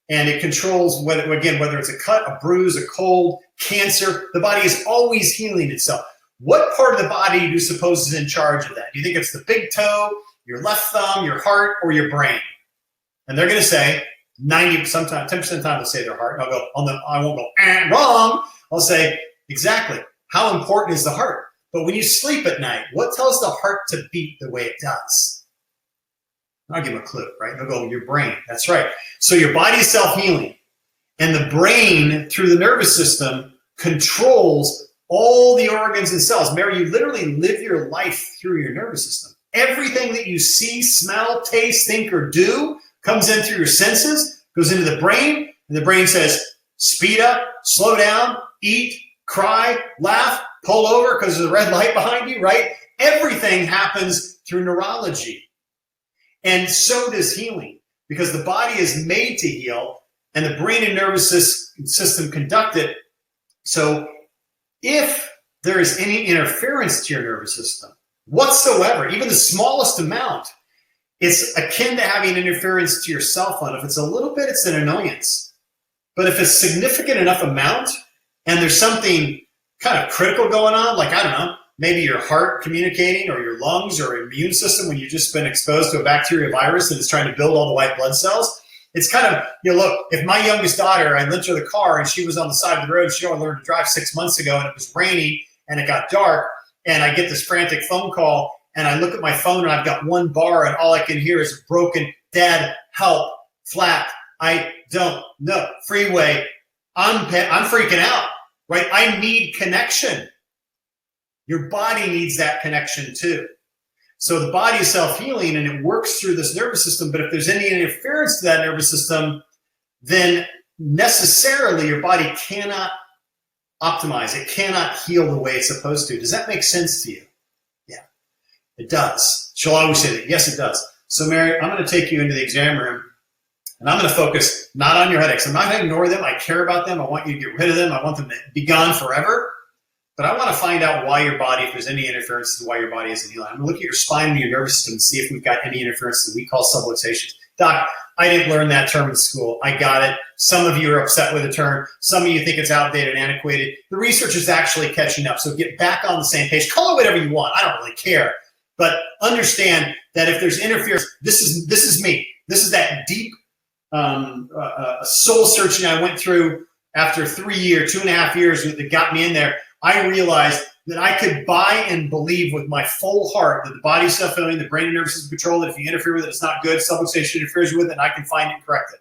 And it controls, whether it's a cut, a bruise, a cold, cancer, the body is always healing itself. What part of the body do you suppose is in charge of that? Do you think it's the big toe, your left thumb, your heart, or your brain? And they're going to say sometimes 10% of the time they'll say their heart. And I won't go wrong. I'll say, exactly. How important is the heart? But when you sleep at night, what tells the heart to beat the way it does? I'll give them a clue, right? They'll go, your brain. That's right. So your body is self-healing. And the brain, through the nervous system, controls all the organs and cells. Mary, you literally live your life through your nervous system. Everything that you see, smell, taste, think, or do comes in through your senses, goes into the brain, and the brain says, speed up, slow down, eat, cry, laugh, pull over because there's a red light behind you, right? Everything happens through neurology. And so does healing, because the body is made to heal, and the brain and nervous system conduct it. So if there is any interference to your nervous system whatsoever, even the smallest amount, it's akin to having interference to your cell phone. If it's a little bit, it's an annoyance. But if it's significant enough amount and there's something kind of critical going on, like, I don't know, maybe your heart communicating or your lungs or immune system when you've just been exposed to a bacteria virus and it's trying to build all the white blood cells. It's kind of, look, if my youngest daughter, I lent her the car and she was on the side of the road, she only learned to drive 6 months ago and it was raining and it got dark and I get this frantic phone call and I look at my phone and I've got one bar and all I can hear is broken, dad, help, flat, I don't know, freeway. I'm freaking out, right? I need connection. Your body needs that connection too. So the body is self-healing and it works through this nervous system. But if there's any interference to that nervous system, then necessarily your body cannot optimize. It cannot heal the way it's supposed to. Does that make sense to you? Yeah, it does. She'll always say that. Yes, it does. So Mary, I'm going to take you into the exam room and I'm going to focus not on your headaches. I'm not going to ignore them. I care about them. I want you to get rid of them. I want them to be gone forever. But I want to find out why your body, if there's any interference to why your body isn't healing. I'm going to look at your spine and your nervous system and see if we've got any interference that we call subluxations. Doc, I didn't learn that term in school. I got it. Some of you are upset with the term. Some of you think it's outdated and antiquated. The research is actually catching up. So get back on the same page. Call it whatever you want. I don't really care. But understand that if there's interference, this is me. This is that deep soul searching I went through after 2.5 years that got me in there. I realized that I could buy and believe with my full heart that the body's self-healing, the brain and nervous system control, that if you interfere with it, it's not good. Subluxation interferes with it, and I can find it and correct it.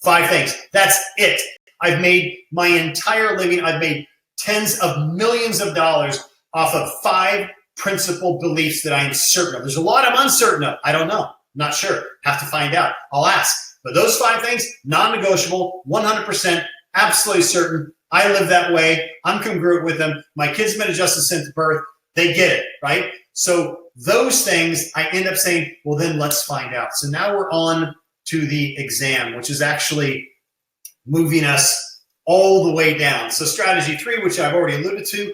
5 things. That's it. I've made my entire living. I've made tens of millions of dollars off of 5 principal beliefs that I am certain of. There's a lot I'm uncertain of. I don't know. Not sure. Have to find out. I'll ask. But those 5 things, non-negotiable, 100%, absolutely certain. I live that way. I'm congruent with them. My kids have been adjusted since birth. They get it, right? So those things, I end up saying, well, then let's find out. So now we're on to the exam, which is actually moving us all the way down. So strategy 3, which I've already alluded to,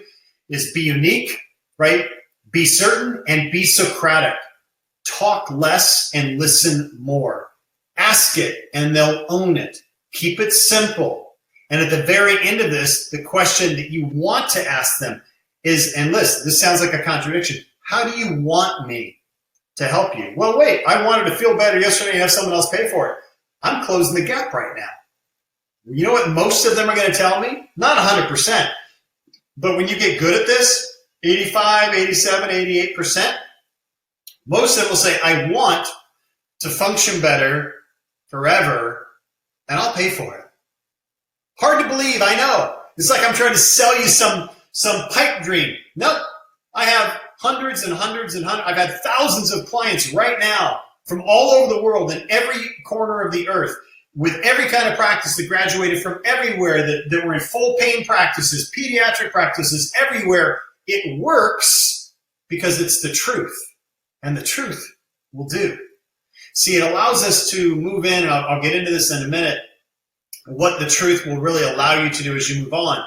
is be unique, right? Be certain and be Socratic. Talk less and listen more. Ask it and they'll own it. Keep it simple. And at the very end of this, the question that you want to ask them is, and listen, this sounds like a contradiction. How do you want me to help you? Well, wait, I wanted to feel better yesterday and have someone else pay for it. I'm closing the gap right now. You know what most of them are going to tell me? Not 100%. But when you get good at this, 85, 87, 88%, most of them will say, I want to function better forever, and I'll pay for it. Hard to believe, I know. It's like I'm trying to sell you some pipe dream. Nope. I have hundreds and hundreds and hundreds. I've had thousands of clients right now from all over the world in every corner of the earth with every kind of practice that graduated from everywhere, that were in full pain practices, pediatric practices, everywhere. It works because it's the truth, and the truth will do. See, it allows us to move in, and I'll get into this in a minute, what the truth will really allow you to do as you move on.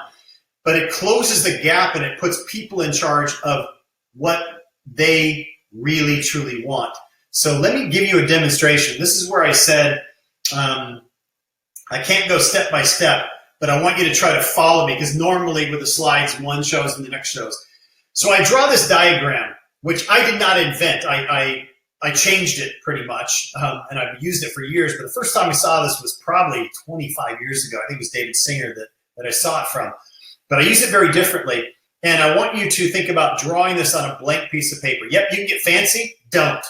But it closes the gap and it puts people in charge of what they really, truly want. So let me give you a demonstration. This is where I said, I can't go step by step, but I want you to try to follow me, because normally with the slides, one shows and the next shows. So I draw this diagram, which I did not invent. I changed it pretty much, and I've used it for years. But the first time I saw this was probably 25 years ago. I think it was David Singer that I saw it from. But I use it very differently. And I want you to think about drawing this on a blank piece of paper. Yep, you can get fancy. Don't.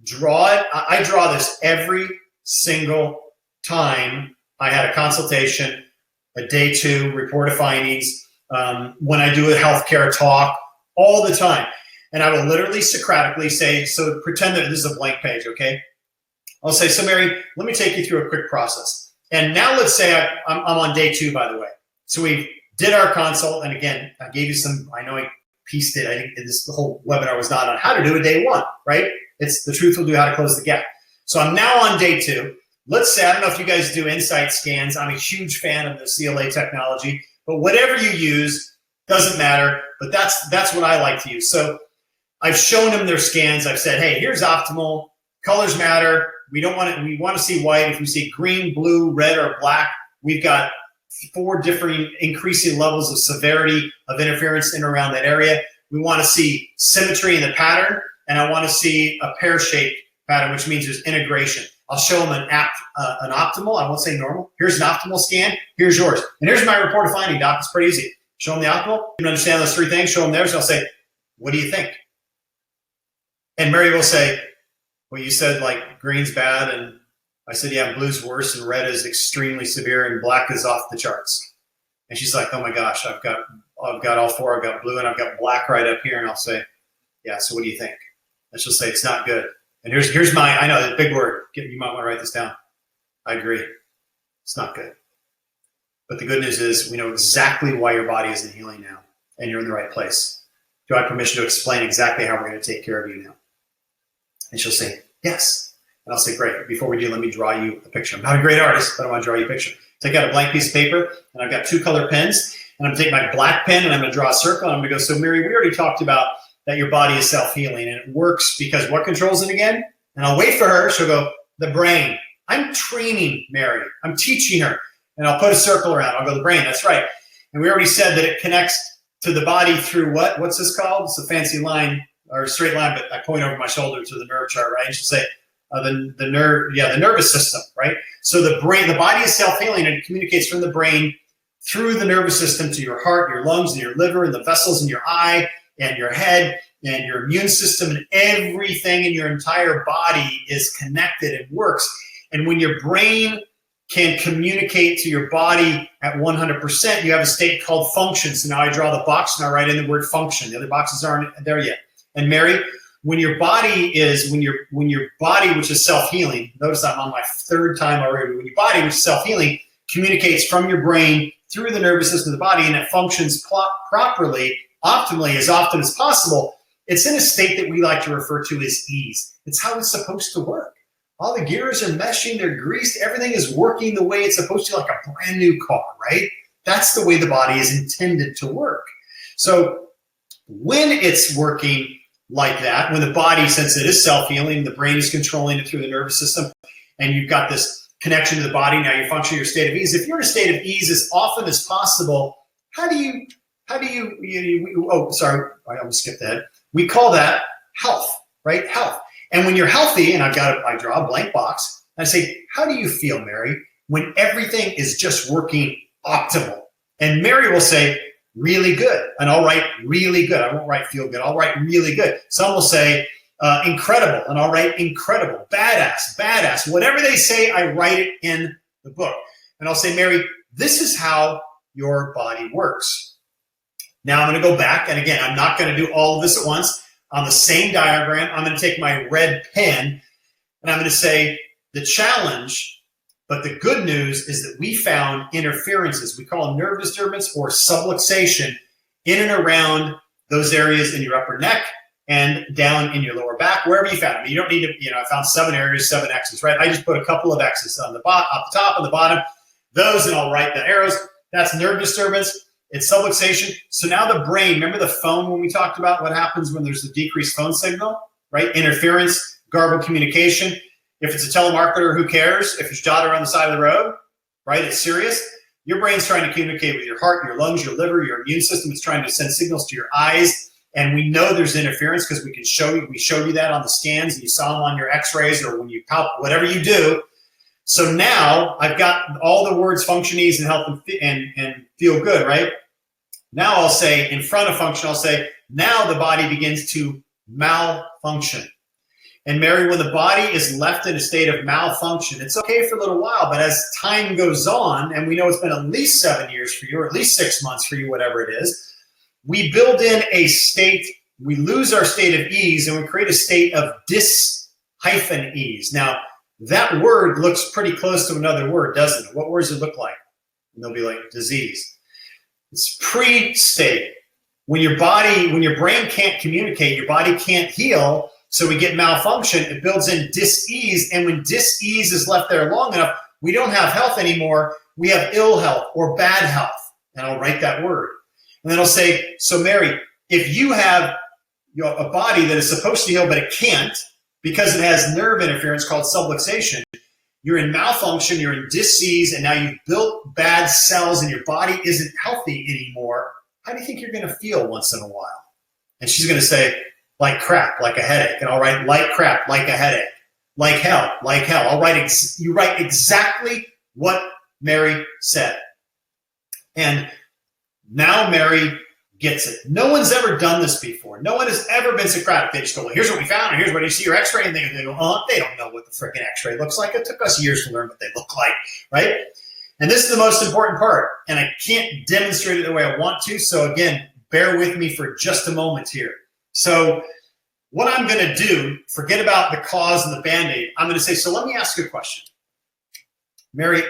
Draw it. I draw this every single time I had a consultation, a day 2 report of findings, when I do a healthcare talk, all the time. And I will literally Socratically say, so pretend that this is a blank page, okay? I'll say, so Mary, let me take you through a quick process. And now let's say I'm on day 2, by the way. So we did our consult, and again, I gave you some, I know I pieced it. I think the whole webinar was not on how to do it day 1, right? It's the truth will do how to close the gap. So I'm now on day 2. Let's say, I don't know if you guys do insight scans. I'm a huge fan of the CLA technology, but whatever you use doesn't matter. But that's what I like to use. So I've shown them their scans. I've said, hey, here's optimal. Colors matter. We want to see white. If we see green, blue, red, or black, we've got 4 different increasing levels of severity of interference in and around that area. We want to see symmetry in the pattern, and I want to see a pear-shaped pattern, which means there's integration. I'll show them an optimal. I won't say normal. Here's an optimal scan. Here's yours. And here's my report of finding, doc. It's pretty easy. Show them the optimal. You can understand those 3 things. Show them theirs. I'll say, what do you think? And Mary will say, well, you said like green's bad. And I said, yeah, blue's worse, and red is extremely severe, and black is off the charts. And she's like, oh my gosh, I've got all 4. I've got blue and I've got black right up here. And I'll say, yeah, so what do you think? And she'll say, it's not good. And here's my, I know, the big word. You might want to write this down. I agree. It's not good. But the good news is we know exactly why your body isn't healing now, and you're in the right place. Do I have permission to explain exactly how we're going to take care of you now? And she'll say, yes. And I'll say, great. Before we do, let me draw you a picture. I'm not a great artist, but I want to draw you a picture. Take out a blank piece of paper, and I've got 2 color pens. And I'm going to take my black pen, and I'm going to draw a circle. And I'm going to go, so Mary, we already talked about that your body is self-healing, and it works because what controls it again? And I'll wait for her. She'll go, the brain. I'm training Mary. I'm teaching her. And I'll put a circle around. I'll go, the brain. That's right. And we already said that it connects to the body through what? What's this called? It's a fancy line, or a straight line, but I point over my shoulder to the nerve chart, right? And she'll say, the nervous system, right? So the brain, the body is self-healing, and it communicates from the brain through the nervous system to your heart, your lungs, and your liver, and the vessels in your eye, and your head, and your immune system, and everything in your entire body is connected and works. And when your brain can communicate to your body at 100%, you have a state called function. So now I draw the box and I write in the word function. The other boxes aren't there yet. And Mary, when your body, which is self-healing, notice I'm on my 3rd time already. When your body, which is self-healing, communicates from your brain through the nervous system of the body, and it functions properly, optimally, as often as possible, it's in a state that we like to refer to as ease. It's how it's supposed to work. All the gears are meshing, they're greased, everything is working the way it's supposed to, like a brand new car, right? That's the way the body is intended to work. So when it's working like that, when the body, since it is self-healing, the brain is controlling it through the nervous system, and you've got this connection to the body, now you function in your state of ease. If you're in a state of ease as often as possible, how do you oh, sorry, I almost skipped ahead. We call that health, right? Health. And when you're healthy, and I draw a blank box, and I say, how do you feel, Mary, when everything is just working optimal? And Mary will say, really good. And I'll write really good. I won't write feel good. I'll write really good. Some will say incredible, and I'll write incredible. Badass. Whatever they say, I write it in the book. And I'll say, Mary, this is how your body works. Now I'm going to go back. And again, I'm not going to do all of this at once. On the same diagram, I'm going to take my red pen, and I'm going to say the challenge, but the good news is that we found interferences. We call them nerve disturbance or subluxation in and around those areas in your upper neck and down in your lower back, wherever you found them. You don't need to, I found 7 areas, 7 X's, right? I just put a couple of X's on the top and the bottom. those, and I'll write the arrows. That's nerve disturbance. It's subluxation. So now the brain, remember the phone when we talked about what happens when there's a decreased phone signal, right? Interference, garbled communication. If it's a telemarketer, who cares? If it's jotted on the side of the road, right? It's serious. Your brain's trying to communicate with your heart, your lungs, your liver, your immune system. It's trying to send signals to your eyes. And we know there's interference because we showed you that on the scans, and you saw them on your x-rays or when you whatever you do. So now I've got all the words function, ease, and health and feel good, right? Now I'll say, in front of function, I'll say, now the body begins to malfunction. And Mary, when the body is left in a state of malfunction, it's okay for a little while, but as time goes on, and we know it's been at least 7 years for you, or at least 6 months for you, whatever it is, we build in a state, we lose our state of ease, and we create a state of dis-ease. Now, that word looks pretty close to another word, doesn't it? What words does it look like? And they'll be like disease. It's pre-state. When your brain can't communicate, your body can't heal, so we get malfunction, it builds in dis-ease, and when dis-ease is left there long enough, we don't have health anymore, we have ill health or bad health, and I'll write that word. And then I'll say, so Mary, if you have a body that is supposed to heal, but it can't, because it has nerve interference called subluxation, you're in malfunction, you're in dis-ease, and now you've built bad cells and your body isn't healthy anymore. How do you think you're going to feel once in a while? And she's going to say, like crap, like a headache. And I'll write like crap, like a headache, like hell, like hell. You write exactly what Mary said. And now Mary gets it. No one's ever done this before. No one has ever been Socratic. They just go, well, here's what we found, and here's what you see your x-ray, and they go, oh, they don't know what the freaking x-ray looks like. It took us years to learn what they look like, right? And this is the most important part, and I can't demonstrate it the way I want to, so again, bear with me for just a moment here. So what I'm going to do, forget about the cause and the Band-Aid. I'm going to say, so let me ask you a question. Mary,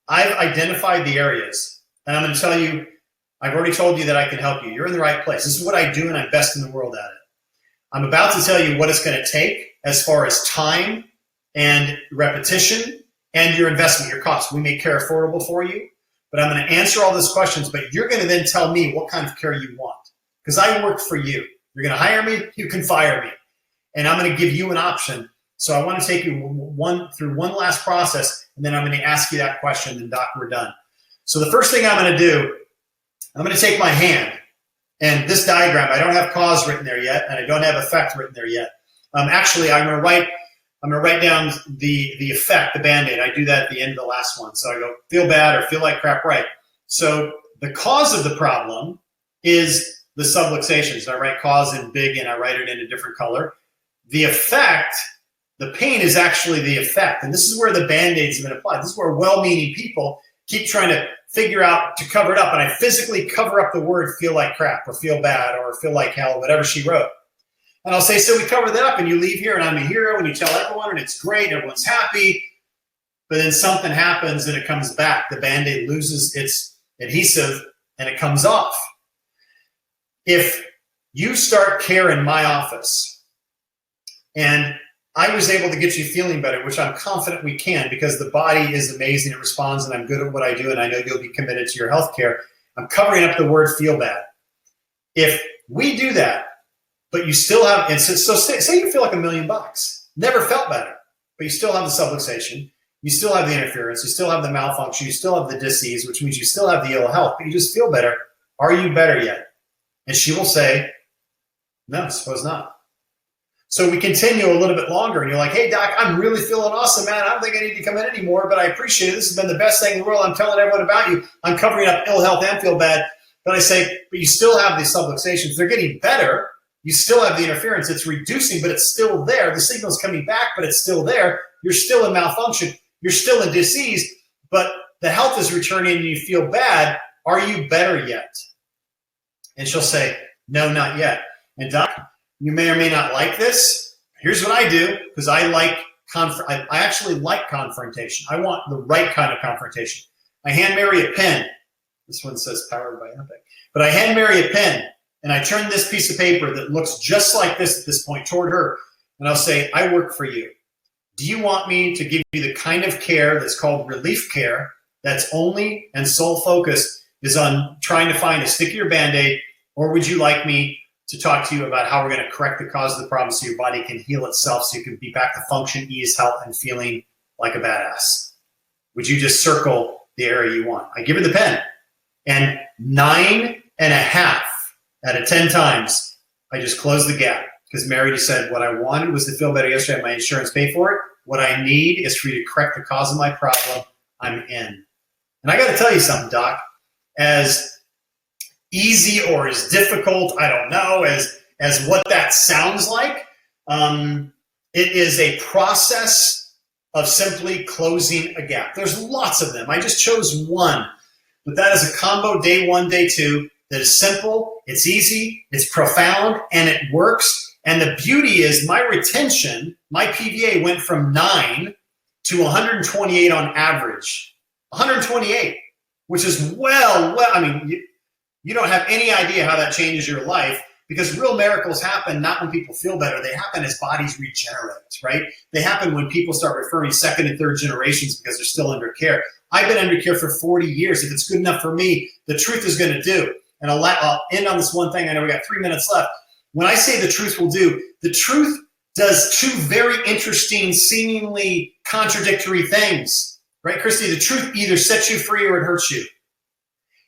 I've identified the areas, and I'm going to tell you, I've already told you that I can help you. You're in the right place. This is what I do, and I'm best in the world at it. I'm about to tell you what it's going to take as far as time and repetition and your investment, your cost. We make care affordable for you, but I'm going to answer all those questions, but you're going to then tell me what kind of care you want, because I work for you. You're going to hire me, you can fire me, and I'm going to give you an option. So I want to take you through one last process, and then I'm going to ask you that question, and Doc, we're done. So the first thing I'm going to do, I'm going to take my hand, and this diagram, I don't have cause written there yet, and I don't have effect written there yet. Actually, I'm going to write down the effect, the Band-Aid. I do that at the end of the last one. So I go, feel bad or feel like crap, right? So the cause of the problem is the subluxation. So I write cause in big, and I write it in a different color. The effect, the pain is actually the effect. And this is where the Band-Aids have been applied. This is where well-meaning people keep trying to figure out to cover it up. And I physically cover up the word feel like crap or feel bad or feel like hell, whatever she wrote. And I'll say, so we cover that up, and you leave here, and I'm a hero, and you tell everyone, and it's great, and everyone's happy. But then something happens, and it comes back. The Band-Aid loses its adhesive, and it comes off. If you start care in my office, and I was able to get you feeling better, which I'm confident we can, because the body is amazing, it responds, and I'm good at what I do, and I know you'll be committed to your health care. I'm covering up the word feel bad. If we do that, but you still have, and so say you feel like $1 million, never felt better, but you still have the subluxation, you still have the interference, you still have the malfunction, you still have the disease, which means you still have the ill health, but you just feel better. Are you better yet? And she will say, no, suppose not. So we continue a little bit longer, and you're like, hey, Doc, I'm really feeling awesome, man. I don't think I need to come in anymore, but I appreciate it. This has been the best thing in the world. I'm telling everyone about you. I'm covering up ill health and feel bad. But I say, but you still have these subluxations. They're getting better. You still have the interference. It's reducing, but it's still there. The signal's coming back, but it's still there. You're still in malfunction. You're still in disease, but the health is returning and you feel bad. Are you better yet? And she'll say, no, not yet. And Doc, you may or may not like this. Here's what I do, because I actually like confrontation. I want the right kind of confrontation. I hand Mary a pen. This one says powered by Epic. But I hand Mary a pen, and I turn this piece of paper that looks just like this at this point toward her, and I'll say, I work for you. Do you want me to give you the kind of care that's called relief care that's only and sole focus is on trying to find a stickier Band-Aid, or would you like me to talk to you about how we're going to correct the cause of the problem so your body can heal itself so you can be back to function, ease, health, and feeling like a badass? Would you just circle the area you want? I give her the pen, and 9.5 out of 10 times, I just closed the gap because Mary just said, what I wanted was to feel better yesterday. My insurance paid for it. What I need is for you to correct the cause of my problem. I'm in. And I got to tell you something, Doc, as easy or as difficult, I don't know, as what that sounds like, it is a process of simply closing a gap. There's lots of them. I just chose one, but that is a combo day 1, day 2 that is simple, it's easy, it's profound, and it works. And the beauty is my retention, my PVA went from 9 to 128 on average. 128, which is I mean, you don't have any idea how that changes your life, because real miracles happen not when people feel better. They happen as bodies regenerate, right? They happen when people start referring second and third generations because they're still under care. I've been under care for 40 years. If it's good enough for me, the truth is going to do. And I'll end on this one thing. I know we got 3 minutes left. When I say the truth will do, the truth does two very interesting, seemingly contradictory things, right, Christy? The truth either sets you free or it hurts you.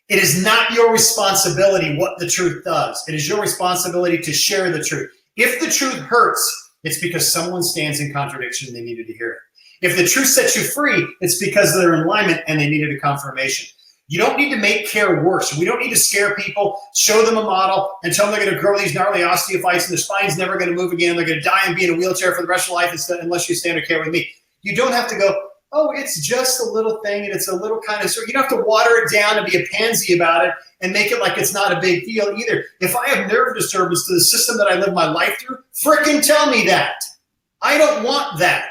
It is not your responsibility what the truth does. It is your responsibility to share the truth. If the truth hurts, it's because someone stands in contradiction and they needed to hear it. If the truth sets you free, it's because they're in alignment and they needed a confirmation. You don't need to make care worse. We don't need to scare people, show them a model, and tell them they're going to grow these gnarly osteophytes and their spine's never going to move again. They're going to die and be in a wheelchair for the rest of life unless you stay under care with me. You don't have to go, oh, it's just a little thing and it's a little kind of, you don't have to water it down and be a pansy about it and make it like it's not a big deal either. If I have nerve disturbance to the system that I live my life through, frickin' tell me that. I don't want that.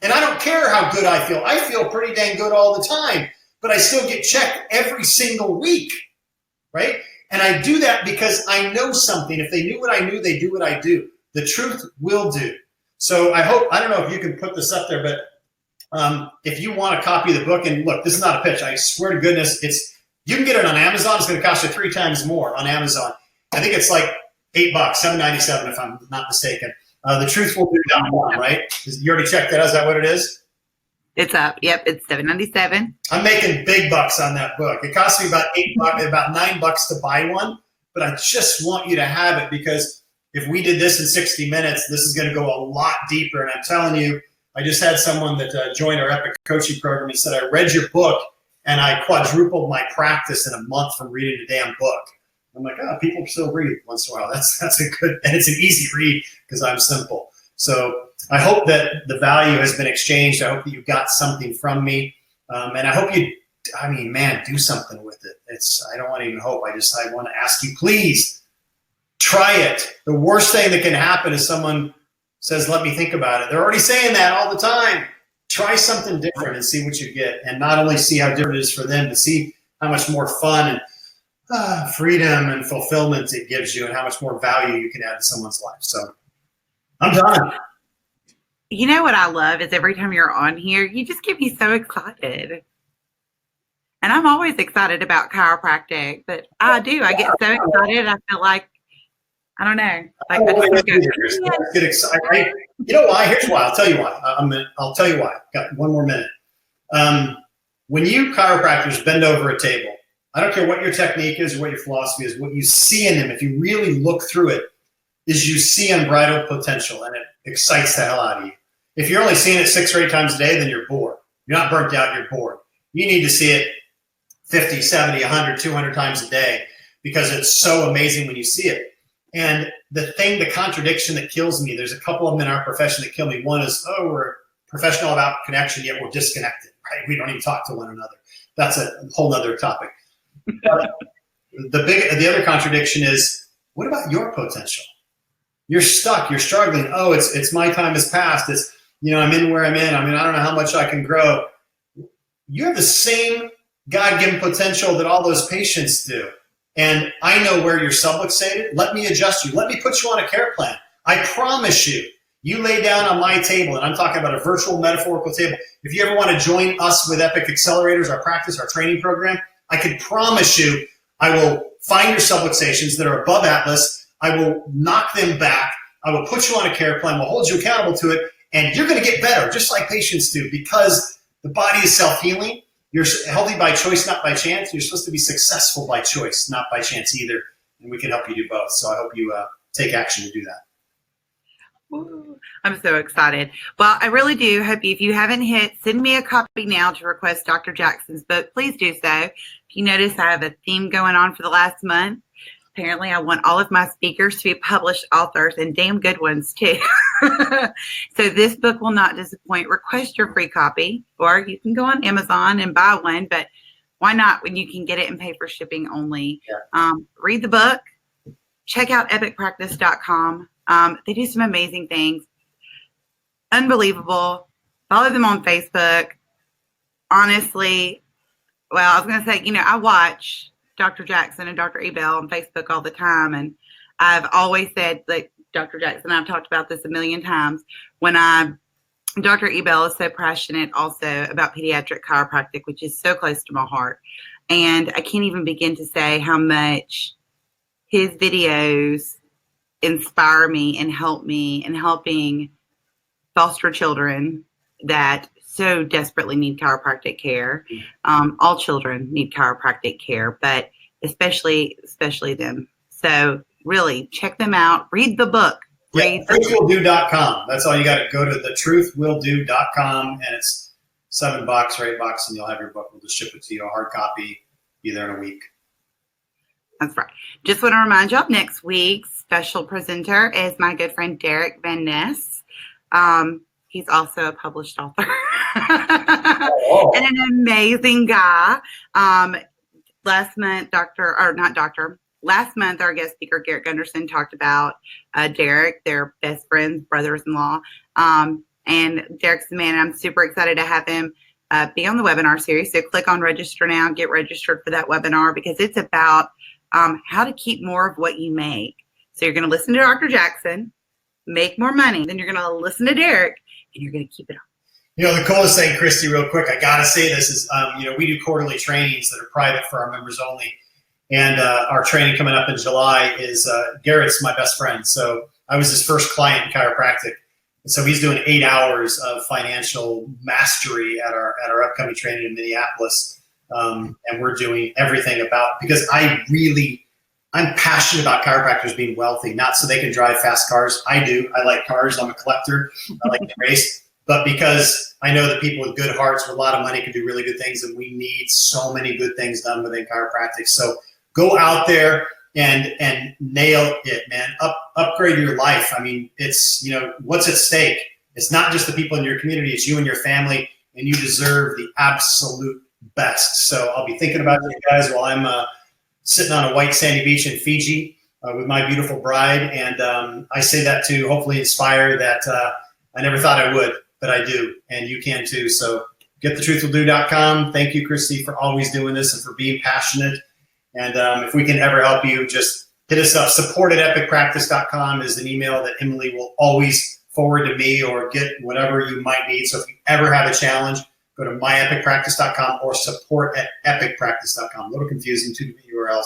And I don't care how good I feel. I feel pretty dang good all the time, but I still get checked every single week, right? And I do that because I know something. If they knew what I knew, they do what I do. The truth will do. So I don't know if you can put this up there, but if you want a copy of the book, and look, this is not a pitch. I swear to goodness, you can get it on Amazon. It's going to cost you 3 times more on Amazon. I think it's like $8, $7.97 if I'm not mistaken. The truth will do .com, right? You already checked that out. Is that what it is? It's up. Yep, it's $7.97. I'm making big bucks on that book. It cost me about about $9 to buy one, but I just want you to have it because if we did this in 60 minutes, this is going to go a lot deeper. And I'm telling you, I just had someone that joined our Epic coaching program and said, I read your book and I quadrupled my practice in a month from reading a damn book. I'm like, people still read once in a while. That's a good, and it's an easy read because I'm simple. So I hope that the value has been exchanged. I hope that you got something from me. And I hope do something with it. I don't want to even hope. I want to ask you, please try it. The worst thing that can happen is someone says, let me think about it. They're already saying that all the time. Try something different and see what you get. And not only see how different it is for them, to see how much more fun and freedom and fulfillment it gives you and how much more value you can add to someone's life. So I'm done. You know what I love is every time you're on here, you just get me so excited. And I'm always excited about chiropractic, but I do. I get so excited. I feel like, I don't know. Like I get excited. You know why? Here's why. I'll tell you why. I'll tell you why. Got 1 more minute. When you chiropractors bend over a table, I don't care what your technique is or what your philosophy is, what you see in them, if you really look through it, is you see unbridled potential, and it excites the hell out of you. If you're only seeing it 6 or 8 times a day, then you're bored. You're not burnt out, you're bored. You need to see it 50, 70, 100, 200 times a day because it's so amazing when you see it. And the contradiction that kills me, there's a couple of them in our profession that kill me. One is, we're professional about connection, yet we're disconnected, right? We don't even talk to one another. That's a whole nother topic. But the other contradiction is, what about your potential? You're stuck, you're struggling. Oh, it's my time has passed. It's, I'm in where I'm in. I don't know how much I can grow. You have the same God-given potential that all those patients do. And I know where you're subluxated. Let me adjust you. Let me put you on a care plan. I promise you, You lay down on my table, and I'm talking about a virtual metaphorical table. If you ever want to join us with Epic Accelerators, our practice, our training program, I can promise you I will find your subluxations that are above Atlas. I will knock them back. I will put you on a care plan. We'll hold you accountable to it. And you're going to get better, just like patients do, because the body is self-healing. You're healthy by choice, not by chance. You're supposed to be successful by choice, not by chance either. And we can help you do both. So I hope you take action to do that. Ooh, I'm so excited. Well, I really do hope if you haven't send me a copy now to request Dr. Jackson's book. Please do so. If you notice, I have a theme going on for the last month. Apparently, I want all of my speakers to be published authors, and damn good ones too. So this book will not disappoint. Request your free copy, or you can go on Amazon and buy one, but why not when you can get it and pay for shipping only? Yeah. Read the book. Check out epicpractice.com. They do some amazing things. Unbelievable. Follow them on Facebook. Honestly, well, I was going to say, I watch Dr. Jackson and Dr. Ebel on Facebook all the time. And I've always said that Dr. Jackson, I've talked about this a million times, Dr. Ebel is so passionate also about pediatric chiropractic, which is so close to my heart. And I can't even begin to say how much his videos inspire me and help me in helping foster children that so desperately need chiropractic care. All children need chiropractic care, but especially them. So really check them out. Read the book. Yeah, truthwilldo.com. That's all you got to go to thetruthwilldo.com, and it's $7 or $8, and you'll have your book. We'll just ship it to you, a hard copy, be there in a week. That's right. Just want to remind y'all, next week's special presenter is my good friend Derek Van Ness. He's also a published author and an amazing guy. Last month, our guest speaker, Garrett Gunderson, talked about Derek, their best friends, brothers-in-law. And Derek's the man. I'm super excited to have him be on the webinar series. So click on register now, get registered for that webinar, because it's about how to keep more of what you make. So you're going to listen to Dr. Jackson, make more money. Then you're going to listen to Derek, and you're going to keep it on. The coolest thing, Christy, real quick, I got to say this is, we do quarterly trainings that are private for our members only. And our training coming up in July is Garrett's my best friend. So I was his first client in chiropractic. And so he's doing 8 hours of financial mastery at our upcoming training in Minneapolis. And we're doing everything because I'm passionate about chiropractors being wealthy, not so they can drive fast cars. I do. I like cars. I'm a collector. I like to race. But because I know that people with good hearts with a lot of money can do really good things, and we need so many good things done within chiropractic. So go out there and nail it, man. Upgrade your life. I mean, it's, what's at stake. It's not just the people in your community. It's you and your family, and you deserve the absolute best. So I'll be thinking about you guys while I'm sitting on a white sandy beach in Fiji with my beautiful bride. And I say that to hopefully inspire that I never thought I would, but I do. And you can too. So get thetruthwilldo.com. Thank you, Christy, for always doing this and for being passionate. And if we can ever help you, just hit us up. support@epicpractice.com is an email that Emily will always forward to me, or get whatever you might need. So if you ever have a challenge, go to myepicpractice.com or support@epicpractice.com. A little confusing, two different URLs.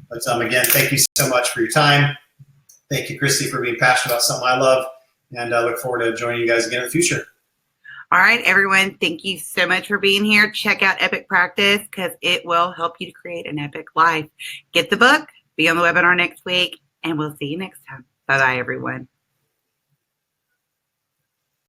But again, thank you so much for your time. Thank you, Christy, for being passionate about something I love. And I look forward to joining you guys again in the future. All right, everyone. Thank you so much for being here. Check out Epic Practice, because it will help you to create an epic life. Get the book, be on the webinar next week, and we'll see you next time. Bye-bye, everyone.